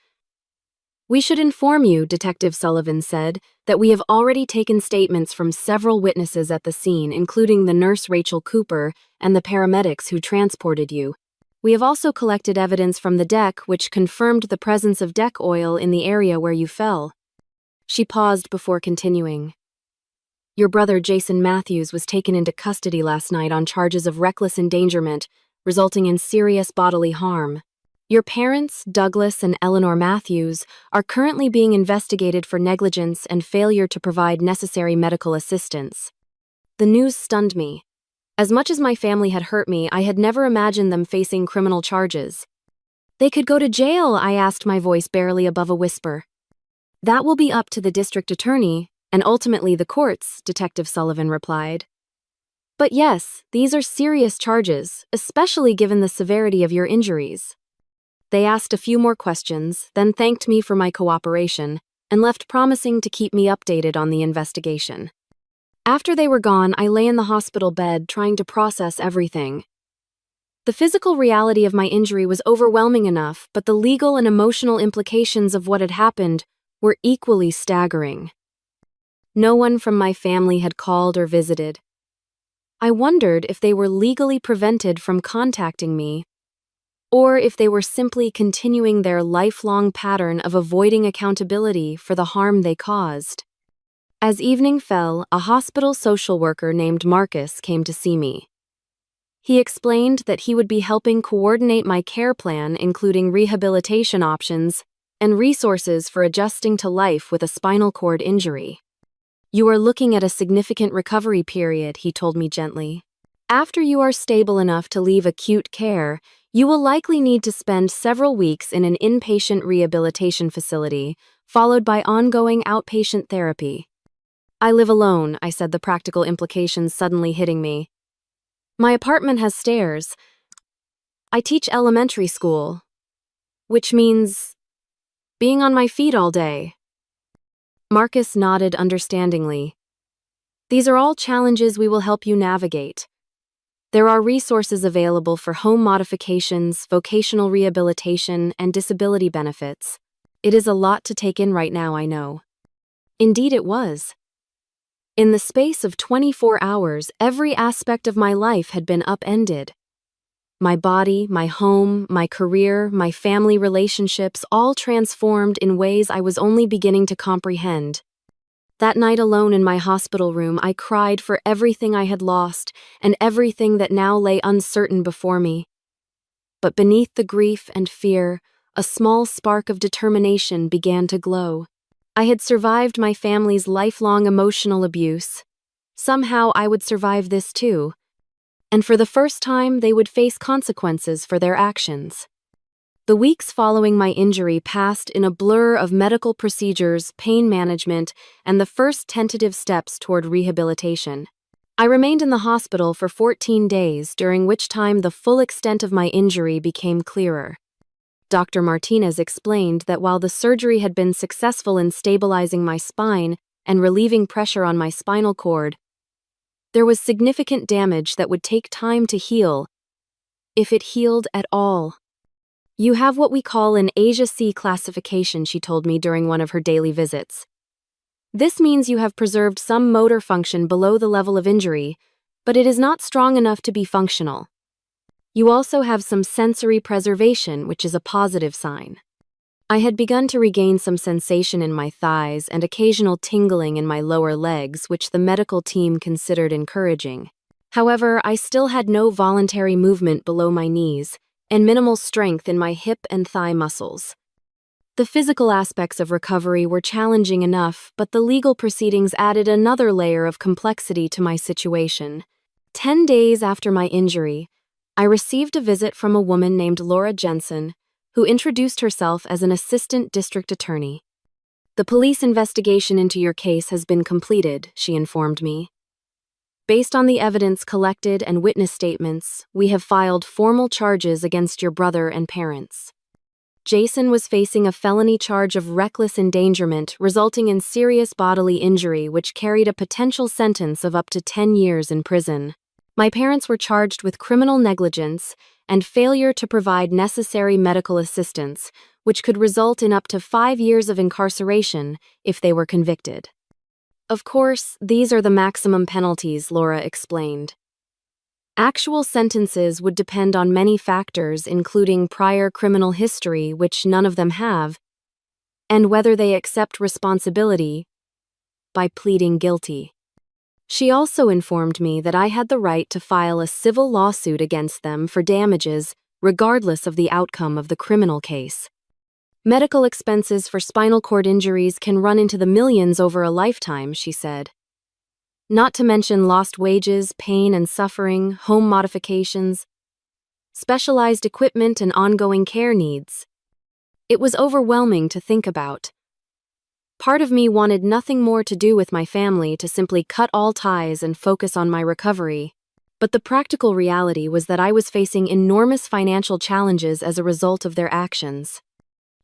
"We should inform you," Detective Sullivan said, "that we have already taken statements from several witnesses at the scene, including the nurse Rachel Cooper and the paramedics who transported you. We have also collected evidence from the deck which confirmed the presence of deck oil in the area where you fell." She paused before continuing. "Your brother Jason Matthews was taken into custody last night on charges of reckless endangerment, resulting in serious bodily harm. Your parents, Douglas and Eleanor Matthews, are currently being investigated for negligence and failure to provide necessary medical assistance." The news stunned me. As much as my family had hurt me, I had never imagined them facing criminal charges. "They could go to jail," I asked, my voice barely above a whisper. That will be up to the district attorney, and ultimately the courts, Detective Sullivan replied. But yes, these are serious charges, especially given the severity of your injuries. They asked a few more questions, then thanked me for my cooperation, and left promising to keep me updated on the investigation. After they were gone, I lay in the hospital bed trying to process everything. The physical reality of my injury was overwhelming enough, but the legal and emotional implications of what had happened were equally staggering. No one from my family had called or visited. I wondered if they were legally prevented from contacting me, or if they were simply continuing their lifelong pattern of avoiding accountability for the harm they caused. As evening fell, a hospital social worker named Marcus came to see me. He explained that he would be helping coordinate my care plan, including rehabilitation options and resources for adjusting to life with a spinal cord injury. You are looking at a significant recovery period, he told me gently. After you are stable enough to leave acute care, you will likely need to spend several weeks in an inpatient rehabilitation facility, followed by ongoing outpatient therapy. I live alone, I said, the practical implications suddenly hitting me. My apartment has stairs. I teach elementary school, which means being on my feet all day. Marcus nodded understandingly. These are all challenges we will help you navigate. There are resources available for home modifications, vocational rehabilitation, and disability benefits. It is a lot to take in right now, I know. Indeed it was. In the space of 24 hours, every aspect of my life had been upended. My body, my home, my career, my family relationships, all transformed in ways I was only beginning to comprehend. That night alone in my hospital room, I cried for everything I had lost and everything that now lay uncertain before me. But beneath the grief and fear, a small spark of determination began to glow. I had survived my family's lifelong emotional abuse. Somehow I would survive this too. And for the first time, they would face consequences for their actions. The weeks following my injury passed in a blur of medical procedures, pain management, and the first tentative steps toward rehabilitation. I remained in the hospital for 14 days, during which time the full extent of my injury became clearer. Dr. Martinez explained that while the surgery had been successful in stabilizing my spine and relieving pressure on my spinal cord, there was significant damage that would take time to heal, if it healed at all. You have what we call an Asia C classification, she told me during one of her daily visits. This means you have preserved some motor function below the level of injury, but it is not strong enough to be functional. You also have some sensory preservation, which is a positive sign. I had begun to regain some sensation in my thighs and occasional tingling in my lower legs, which the medical team considered encouraging. However, I still had no voluntary movement below my knees and minimal strength in my hip and thigh muscles. The physical aspects of recovery were challenging enough, but the legal proceedings added another layer of complexity to my situation. 10 days after my injury, I received a visit from a woman named Laura Jensen, who introduced herself as an assistant district attorney. The police investigation into your case has been completed, she informed me. Based on the evidence collected and witness statements, we have filed formal charges against your brother and parents. Jason was facing a felony charge of reckless endangerment resulting in serious bodily injury, which carried a potential sentence of up to 10 years in prison. My parents were charged with criminal negligence and failure to provide necessary medical assistance, which could result in up to 5 years of incarceration if they were convicted. Of course, these are the maximum penalties, Laura explained. Actual sentences would depend on many factors, including prior criminal history, which none of them have, and whether they accept responsibility by pleading guilty. She also informed me that I had the right to file a civil lawsuit against them for damages, regardless of the outcome of the criminal case. Medical expenses for spinal cord injuries can run into the millions over a lifetime, she said. Not to mention lost wages, pain and suffering, home modifications, specialized equipment and ongoing care needs. It was overwhelming to think about. Part of me wanted nothing more to do with my family, to simply cut all ties and focus on my recovery. But the practical reality was that I was facing enormous financial challenges as a result of their actions.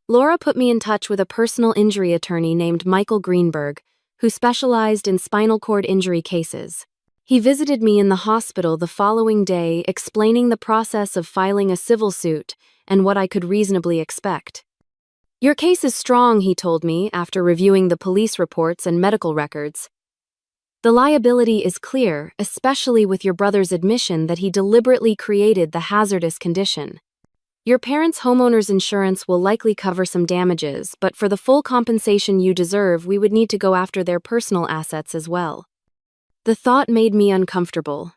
Laura put me in touch with a personal injury attorney named Michael Greenberg, who specialized in spinal cord injury cases. He visited me in the hospital the following day, explaining the process of filing a civil suit and what I could reasonably expect. "Your case is strong," he told me after reviewing the police reports and medical records. "The liability is clear, especially with your brother's admission that he deliberately created the hazardous condition. Your parents' homeowner's insurance will likely cover some damages, but for the full compensation you deserve, we would need to go after their personal assets as well." The thought made me uncomfortable.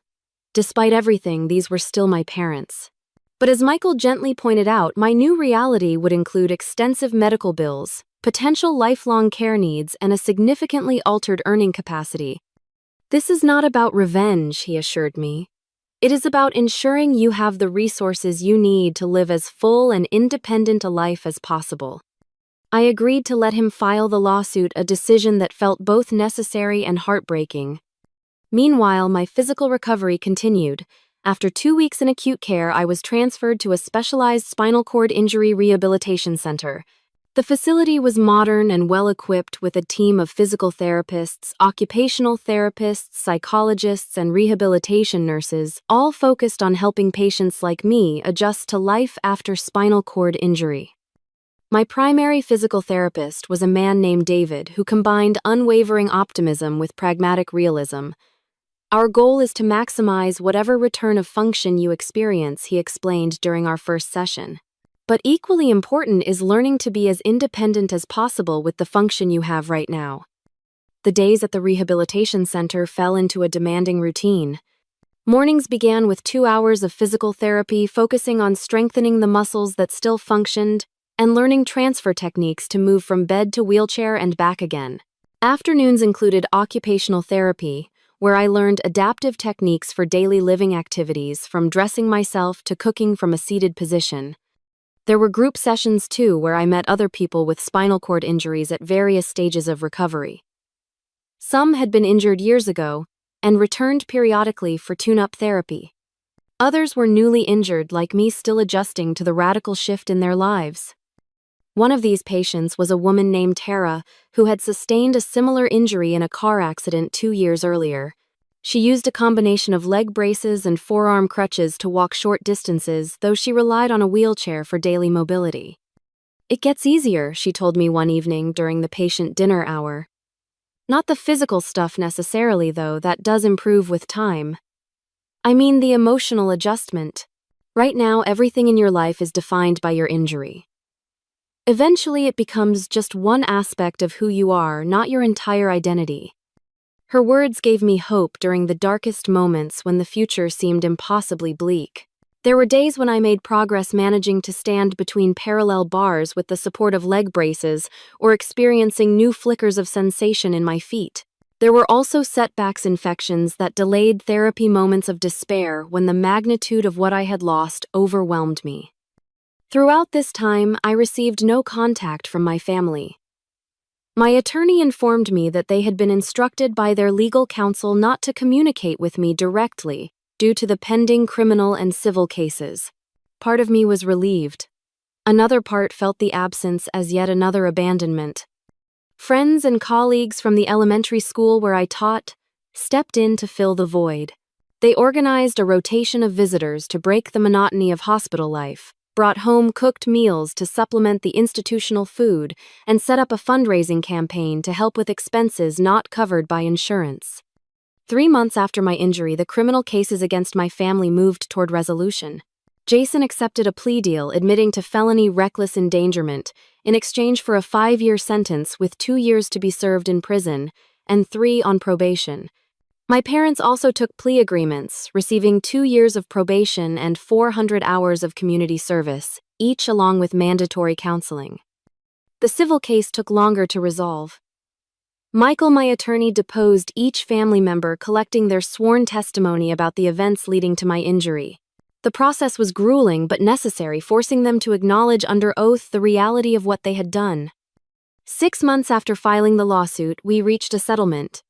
Despite everything, these were still my parents. But as Michael gently pointed out, my new reality would include extensive medical bills, potential lifelong care needs, and a significantly altered earning capacity. "This is not about revenge," he assured me. "It is about ensuring you have the resources you need to live as full and independent a life as possible." I agreed to let him file the lawsuit, a decision that felt both necessary and heartbreaking. Meanwhile, my physical recovery continued. After 2 weeks in acute care, I was transferred to a specialized spinal cord injury rehabilitation center. The facility was modern and well-equipped with a team of physical therapists, occupational therapists, psychologists, and rehabilitation nurses, all focused on helping patients like me adjust to life after spinal cord injury. My primary physical therapist was a man named David, who combined unwavering optimism with pragmatic realism. "Our goal is to maximize whatever return of function you experience," he explained during our first session. "But equally important is learning to be as independent as possible with the function you have right now." The days at the rehabilitation center fell into a demanding routine. Mornings began with 2 hours of physical therapy, focusing on strengthening the muscles that still functioned and learning transfer techniques to move from bed to wheelchair and back again. Afternoons included occupational therapy, where I learned adaptive techniques for daily living activities, from dressing myself to cooking from a seated position. There were group sessions too, where I met other people with spinal cord injuries at various stages of recovery. Some had been injured years ago and returned periodically for tune-up therapy. Others were newly injured, like me, still adjusting to the radical shift in their lives. One of these patients was a woman named Tara, who had sustained a similar injury in a car accident 2 years earlier. She used a combination of leg braces and forearm crutches to walk short distances, though she relied on a wheelchair for daily mobility. "It gets easier," she told me one evening during the patient dinner hour. "Not the physical stuff necessarily, though, that does improve with time. I mean the emotional adjustment. Right now, everything in your life is defined by your injury. Eventually, it becomes just one aspect of who you are, not your entire identity." Her words gave me hope during the darkest moments when the future seemed impossibly bleak. There were days when I made progress managing to stand between parallel bars with the support of leg braces, or experiencing new flickers of sensation in my feet. There were also setbacks, infections that delayed therapy, moments of despair when the magnitude of what I had lost overwhelmed me. Throughout this time, I received no contact from my family. My attorney informed me that they had been instructed by their legal counsel not to communicate with me directly due to the pending criminal and civil cases. Part of me was relieved. Another part felt the absence as yet another abandonment. Friends and colleagues from the elementary school where I taught stepped in to fill the void. They organized a rotation of visitors to break the monotony of hospital life, brought home cooked meals to supplement the institutional food, and set up a fundraising campaign to help with expenses not covered by insurance. 3 months after my injury, the criminal cases against my family moved toward resolution. Jason accepted a plea deal admitting to felony reckless endangerment in exchange for a 5-year sentence with 2 years to be served in prison and 3 on probation. My parents also took plea agreements, receiving 2 years of probation and 400 hours of community service, each along with mandatory counseling. The civil case took longer to resolve. Michael, my attorney, deposed each family member, collecting their sworn testimony about the events leading to my injury. The process was grueling but necessary, forcing them to acknowledge under oath the reality of what they had done. 6 months after filing the lawsuit, we reached a settlement.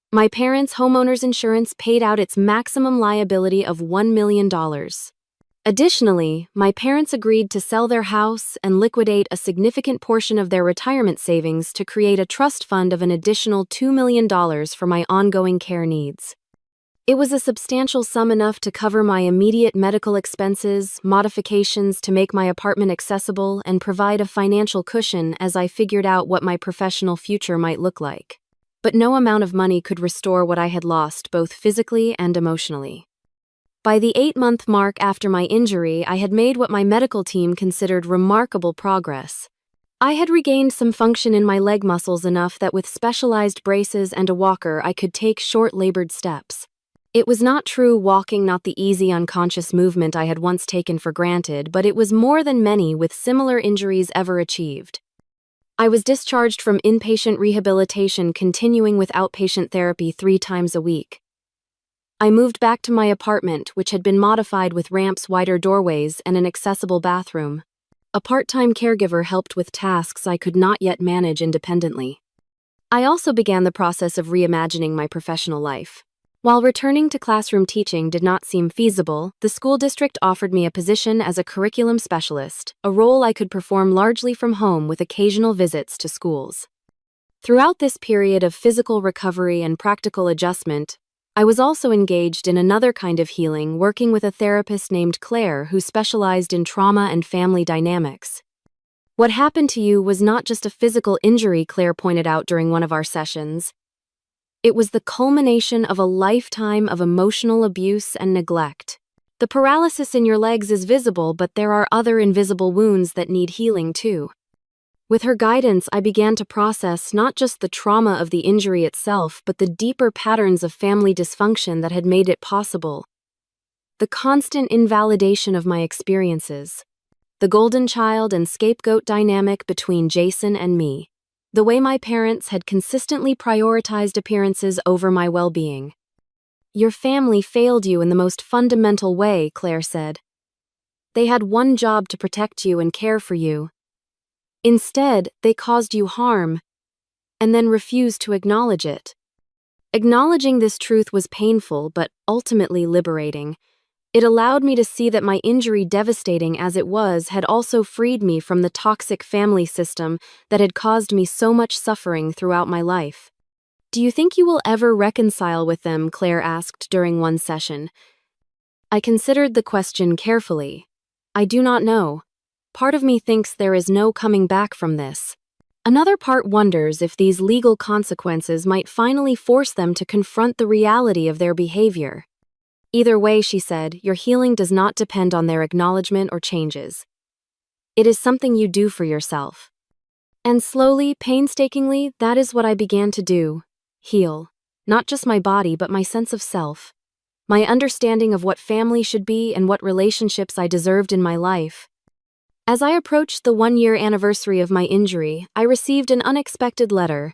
My parents' homeowners insurance paid out its maximum liability of $1 million. Additionally, my parents agreed to sell their house and liquidate a significant portion of their retirement savings to create a trust fund of an additional $2 million for my ongoing care needs. It was a substantial sum enough to cover my immediate medical expenses, modifications to make my apartment accessible, and provide a financial cushion as I figured out what my professional future might look like. But no amount of money could restore what I had lost both physically and emotionally. By the 8-month mark after my injury, I had made what my medical team considered remarkable progress. I had regained some function in my leg muscles enough that with specialized braces and a walker I could take short-labored steps. It was not true walking, not the easy unconscious movement I had once taken for granted, but it was more than many with similar injuries ever achieved. I was discharged from inpatient rehabilitation, continuing with outpatient therapy 3 times a week. I moved back to my apartment, which had been modified with ramps, wider doorways, and an accessible bathroom. A part-time caregiver helped with tasks I could not yet manage independently. I also began the process of reimagining my professional life. While returning to classroom teaching did not seem feasible, the school district offered me a position as a curriculum specialist, a role I could perform largely from home with occasional visits to schools. Throughout this period of physical recovery and practical adjustment, I was also engaged in another kind of healing, working with a therapist named Claire who specialized in trauma and family dynamics. "What happened to you was not just a physical injury," Claire pointed out during one of our sessions. "It was the culmination of a lifetime of emotional abuse and neglect. The paralysis in your legs is visible, but there are other invisible wounds that need healing too." With her guidance, I began to process not just the trauma of the injury itself, but the deeper patterns of family dysfunction that had made it possible. The constant invalidation of my experiences. The golden child and scapegoat dynamic between Jason and me. The way my parents had consistently prioritized appearances over my well-being. "Your family failed you in the most fundamental way," Claire said. "They had one job to protect you and care for you. Instead, they caused you harm, and then refused to acknowledge it." Acknowledging this truth was painful, but ultimately liberating. It allowed me to see that my injury, devastating as it was, had also freed me from the toxic family system that had caused me so much suffering throughout my life. "Do you think you will ever reconcile with them?" Claire asked during one session. I considered the question carefully. I do not know. Part of me thinks there is no coming back from this. Another part wonders if these legal consequences might finally force them to confront the reality of their behavior. "Either way," she said, "your healing does not depend on their acknowledgement or changes. It is something you do for yourself." And slowly, painstakingly, that is what I began to do. Heal. Not just my body, but my sense of self. My understanding of what family should be and what relationships I deserved in my life. As I approached the 1-year anniversary of my injury, I received an unexpected letter.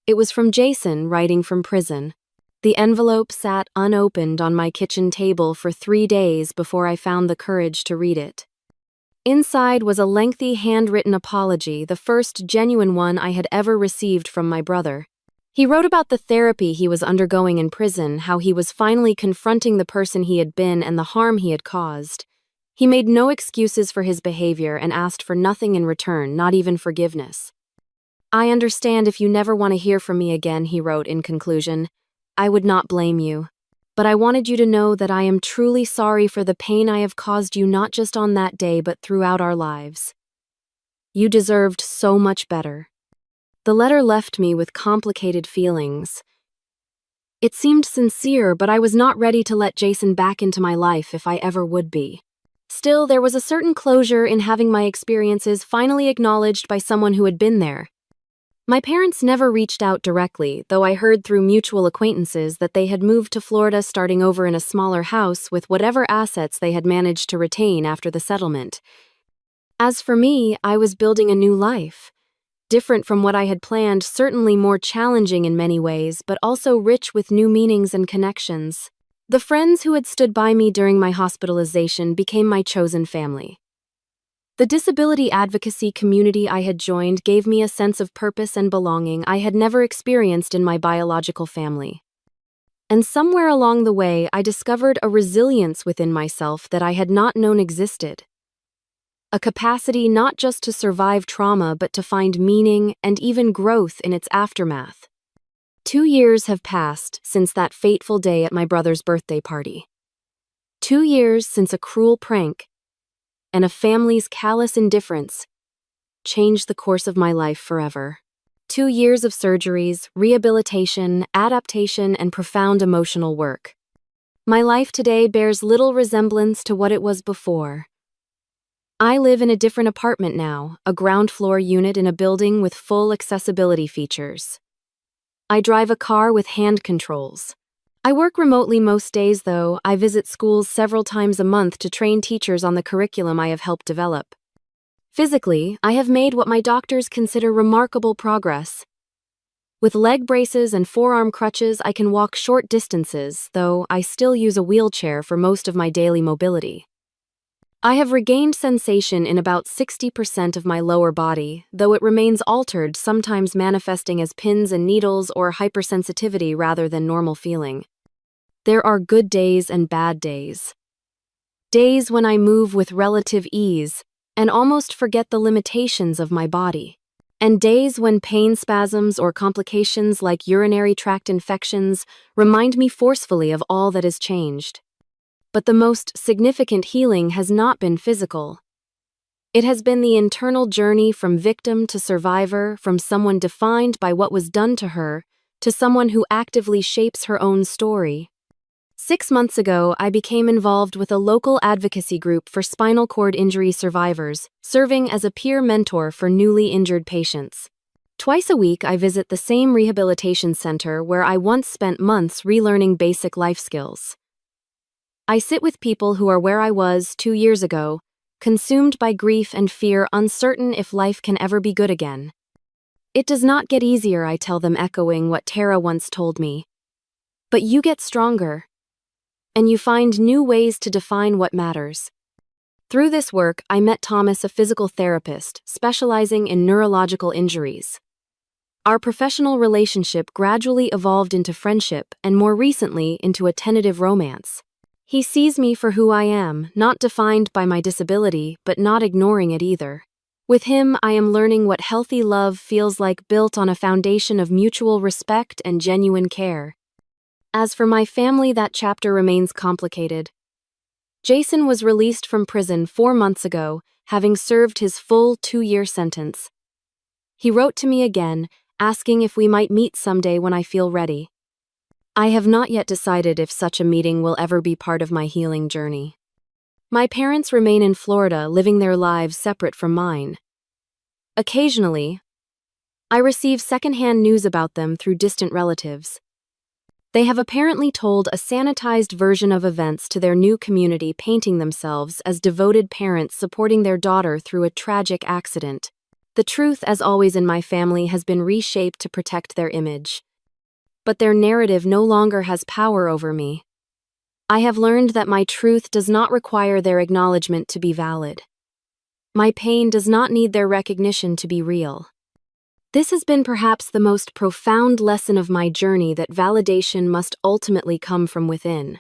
It was from Jason, writing from prison. The envelope sat unopened on my kitchen table for 3 days before I found the courage to read it. Inside was a lengthy handwritten apology, the first genuine one I had ever received from my brother. He wrote about the therapy he was undergoing in prison, how he was finally confronting the person he had been and the harm he had caused. He made no excuses for his behavior and asked for nothing in return, not even forgiveness. "I understand if you never want to hear from me again," he wrote in conclusion. "I would not blame you. But I wanted you to know that I am truly sorry for the pain I have caused you, not just on that day but throughout our lives. You deserved so much better." The letter left me with complicated feelings. It seemed sincere, but I was not ready to let Jason back into my life if I ever would be. Still, there was a certain closure in having my experiences finally acknowledged by someone who had been there. My parents never reached out directly, though I heard through mutual acquaintances that they had moved to Florida, starting over in a smaller house with whatever assets they had managed to retain after the settlement. As for me, I was building a new life. Different from what I had planned, certainly more challenging in many ways, but also rich with new meanings and connections. The friends who had stood by me during my hospitalization became my chosen family. The disability advocacy community I had joined gave me a sense of purpose and belonging I had never experienced in my biological family. And somewhere along the way, I discovered a resilience within myself that I had not known existed. A capacity not just to survive trauma, but to find meaning and even growth in its aftermath. 2 years have passed since that fateful day at my brother's birthday party. 2 years since a cruel prank and a family's callous indifference changed the course of my life forever. 2 years of surgeries, rehabilitation, adaptation, and profound emotional work. My life today bears little resemblance to what it was before. I live in a different apartment now, a ground-floor unit in a building with full accessibility features. I drive a car with hand controls. I work remotely most days, though. I visit schools several times a month to train teachers on the curriculum I have helped develop. Physically, I have made what my doctors consider remarkable progress. With leg braces and forearm crutches, I can walk short distances, though I still use a wheelchair for most of my daily mobility. I have regained sensation in about 60% of my lower body, though it remains altered, sometimes manifesting as pins and needles or hypersensitivity rather than normal feeling. There are good days and bad days. Days when I move with relative ease and almost forget the limitations of my body. And days when pain spasms or complications like urinary tract infections remind me forcefully of all that has changed. But the most significant healing has not been physical. It has been the internal journey from victim to survivor, from someone defined by what was done to her, to someone who actively shapes her own story. 6 months ago, I became involved with a local advocacy group for spinal cord injury survivors, serving as a peer mentor for newly injured patients. Twice a week, I visit the same rehabilitation center where I once spent months relearning basic life skills. I sit with people who are where I was 2 years ago, consumed by grief and fear, uncertain if life can ever be good again. It does not get easier, I tell them, echoing what Tara once told me. But you get stronger. And you find new ways to define what matters. Through this work, I met Thomas, a physical therapist specializing in neurological injuries. Our professional relationship gradually evolved into friendship and more recently into a tentative romance. He sees me for who I am, not defined by my disability, but not ignoring it either. With him, I am learning what healthy love feels like, built on a foundation of mutual respect and genuine care. As for my family, that chapter remains complicated. Jason was released from prison 4 months ago, having served his full 2-year sentence. He wrote to me again, asking if we might meet someday when I feel ready. I have not yet decided if such a meeting will ever be part of my healing journey. My parents remain in Florida, living their lives separate from mine. Occasionally, I receive secondhand news about them through distant relatives. They have apparently told a sanitized version of events to their new community, painting themselves as devoted parents supporting their daughter through a tragic accident. The truth, as always in my family, has been reshaped to protect their image. But their narrative no longer has power over me. I have learned that my truth does not require their acknowledgement to be valid. My pain does not need their recognition to be real. This has been perhaps the most profound lesson of my journey, that validation must ultimately come from within.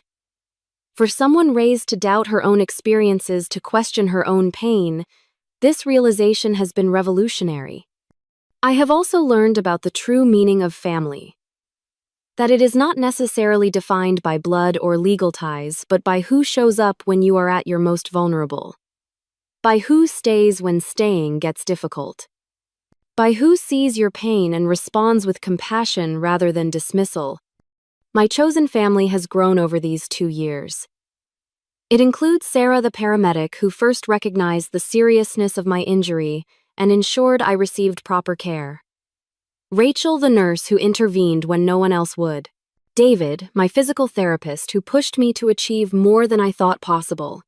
For someone raised to doubt her own experiences, to question her own pain, this realization has been revolutionary. I have also learned about the true meaning of family. That it is not necessarily defined by blood or legal ties, but by who shows up when you are at your most vulnerable. By who stays when staying gets difficult. By who sees your pain and responds with compassion rather than dismissal. My chosen family has grown over these 2 years. It includes Sarah, the paramedic, who first recognized the seriousness of my injury and ensured I received proper care. Rachel, the nurse who intervened when no one else would. David, my physical therapist, who pushed me to achieve more than I thought possible.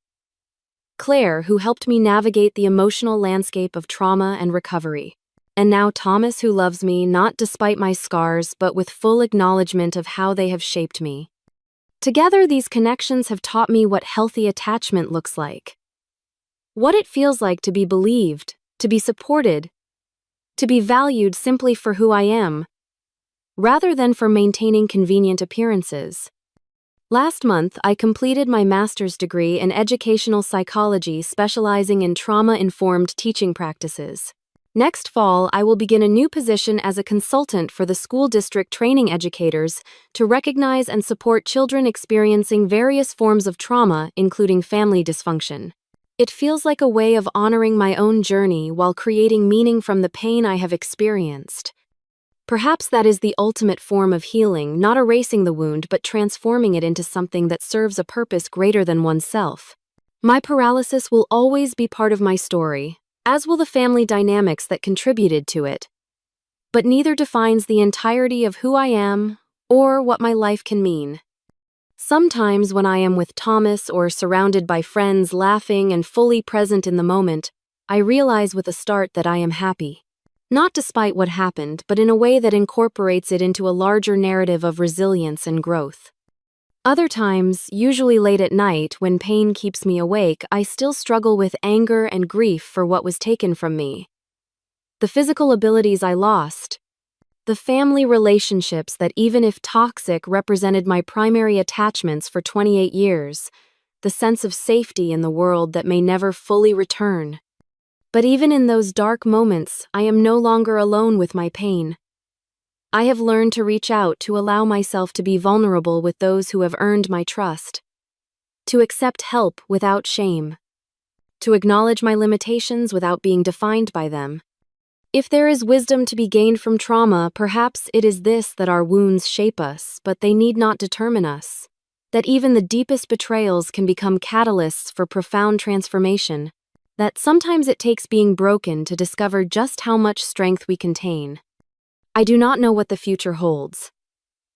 Claire, who helped me navigate the emotional landscape of trauma and recovery. And now Thomas, who loves me not despite my scars, but with full acknowledgement of how they have shaped me. Together, these connections have taught me what healthy attachment looks like. what it feels like to be believed, to be supported, to be valued simply for who I am, rather than for maintaining convenient appearances. Last month, I completed my master's degree in educational psychology, specializing in trauma-informed teaching practices. Next fall, I will begin a new position as a consultant for the school district training educators to recognize and support children experiencing various forms of trauma, including family dysfunction. It feels like a way of honoring my own journey while creating meaning from the pain I have experienced. Perhaps that is the ultimate form of healing, not erasing the wound but transforming it into something that serves a purpose greater than oneself. My paralysis will always be part of my story, as will the family dynamics that contributed to it. But neither defines the entirety of who I am or what my life can mean. Sometimes when I am with Thomas or surrounded by friends laughing and fully present in the moment, I realize with a start that I am happy. Not despite what happened, but in a way that incorporates it into a larger narrative of resilience and growth. Other times, usually late at night, when pain keeps me awake, I still struggle with anger and grief for what was taken from me. The physical abilities I lost, the family relationships that, even if toxic, represented my primary attachments for 28 years, the sense of safety in the world that may never fully return. But even in those dark moments, I am no longer alone with my pain. I have learned to reach out, to allow myself to be vulnerable with those who have earned my trust, to accept help without shame, to acknowledge my limitations without being defined by them. If there is wisdom to be gained from trauma, perhaps it is this: that our wounds shape us, but they need not determine us. That even the deepest betrayals can become catalysts for profound transformation. That sometimes it takes being broken to discover just how much strength we contain. I do not know what the future holds.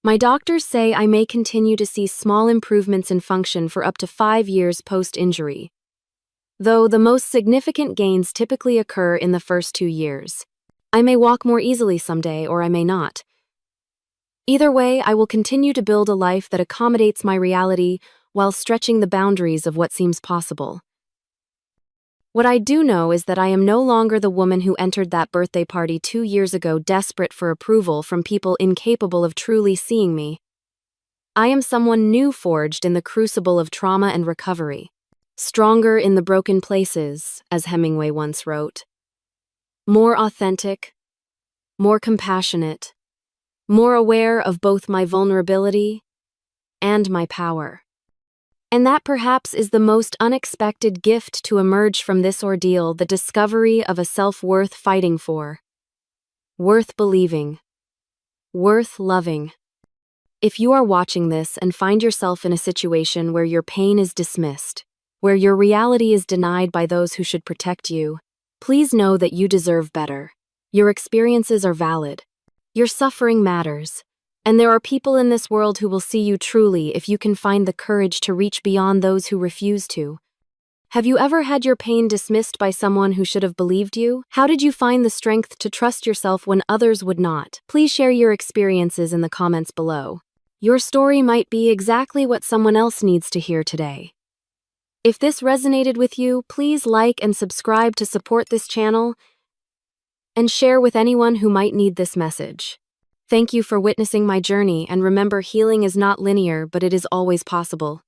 My doctors say I may continue to see small improvements in function for up to 5 years post-injury, though the most significant gains typically occur in the first 2 years. I may walk more easily someday, or I may not. Either way, I will continue to build a life that accommodates my reality while stretching the boundaries of what seems possible. What I do know is that I am no longer the woman who entered that birthday party 2 years ago desperate for approval from people incapable of truly seeing me. I am someone new, forged in the crucible of trauma and recovery. Stronger in the broken places, as Hemingway once wrote. More authentic, more compassionate, more aware of both my vulnerability and my power. And that perhaps is the most unexpected gift to emerge from this ordeal: the discovery of a self-worth fighting for, worth believing, worth loving. If you are watching this and find yourself in a situation where your pain is dismissed, where your reality is denied by those who should protect you, please know that you deserve better. Your experiences are valid. Your suffering matters. And there are people in this world who will see you truly if you can find the courage to reach beyond those who refuse to. Have you ever had your pain dismissed by someone who should have believed you? How did you find the strength to trust yourself when others would not? Please share your experiences in the comments below. Your story might be exactly what someone else needs to hear today. If this resonated with you, please like and subscribe to support this channel and share with anyone who might need this message. Thank you for witnessing my journey, and remember, healing is not linear, but it is always possible.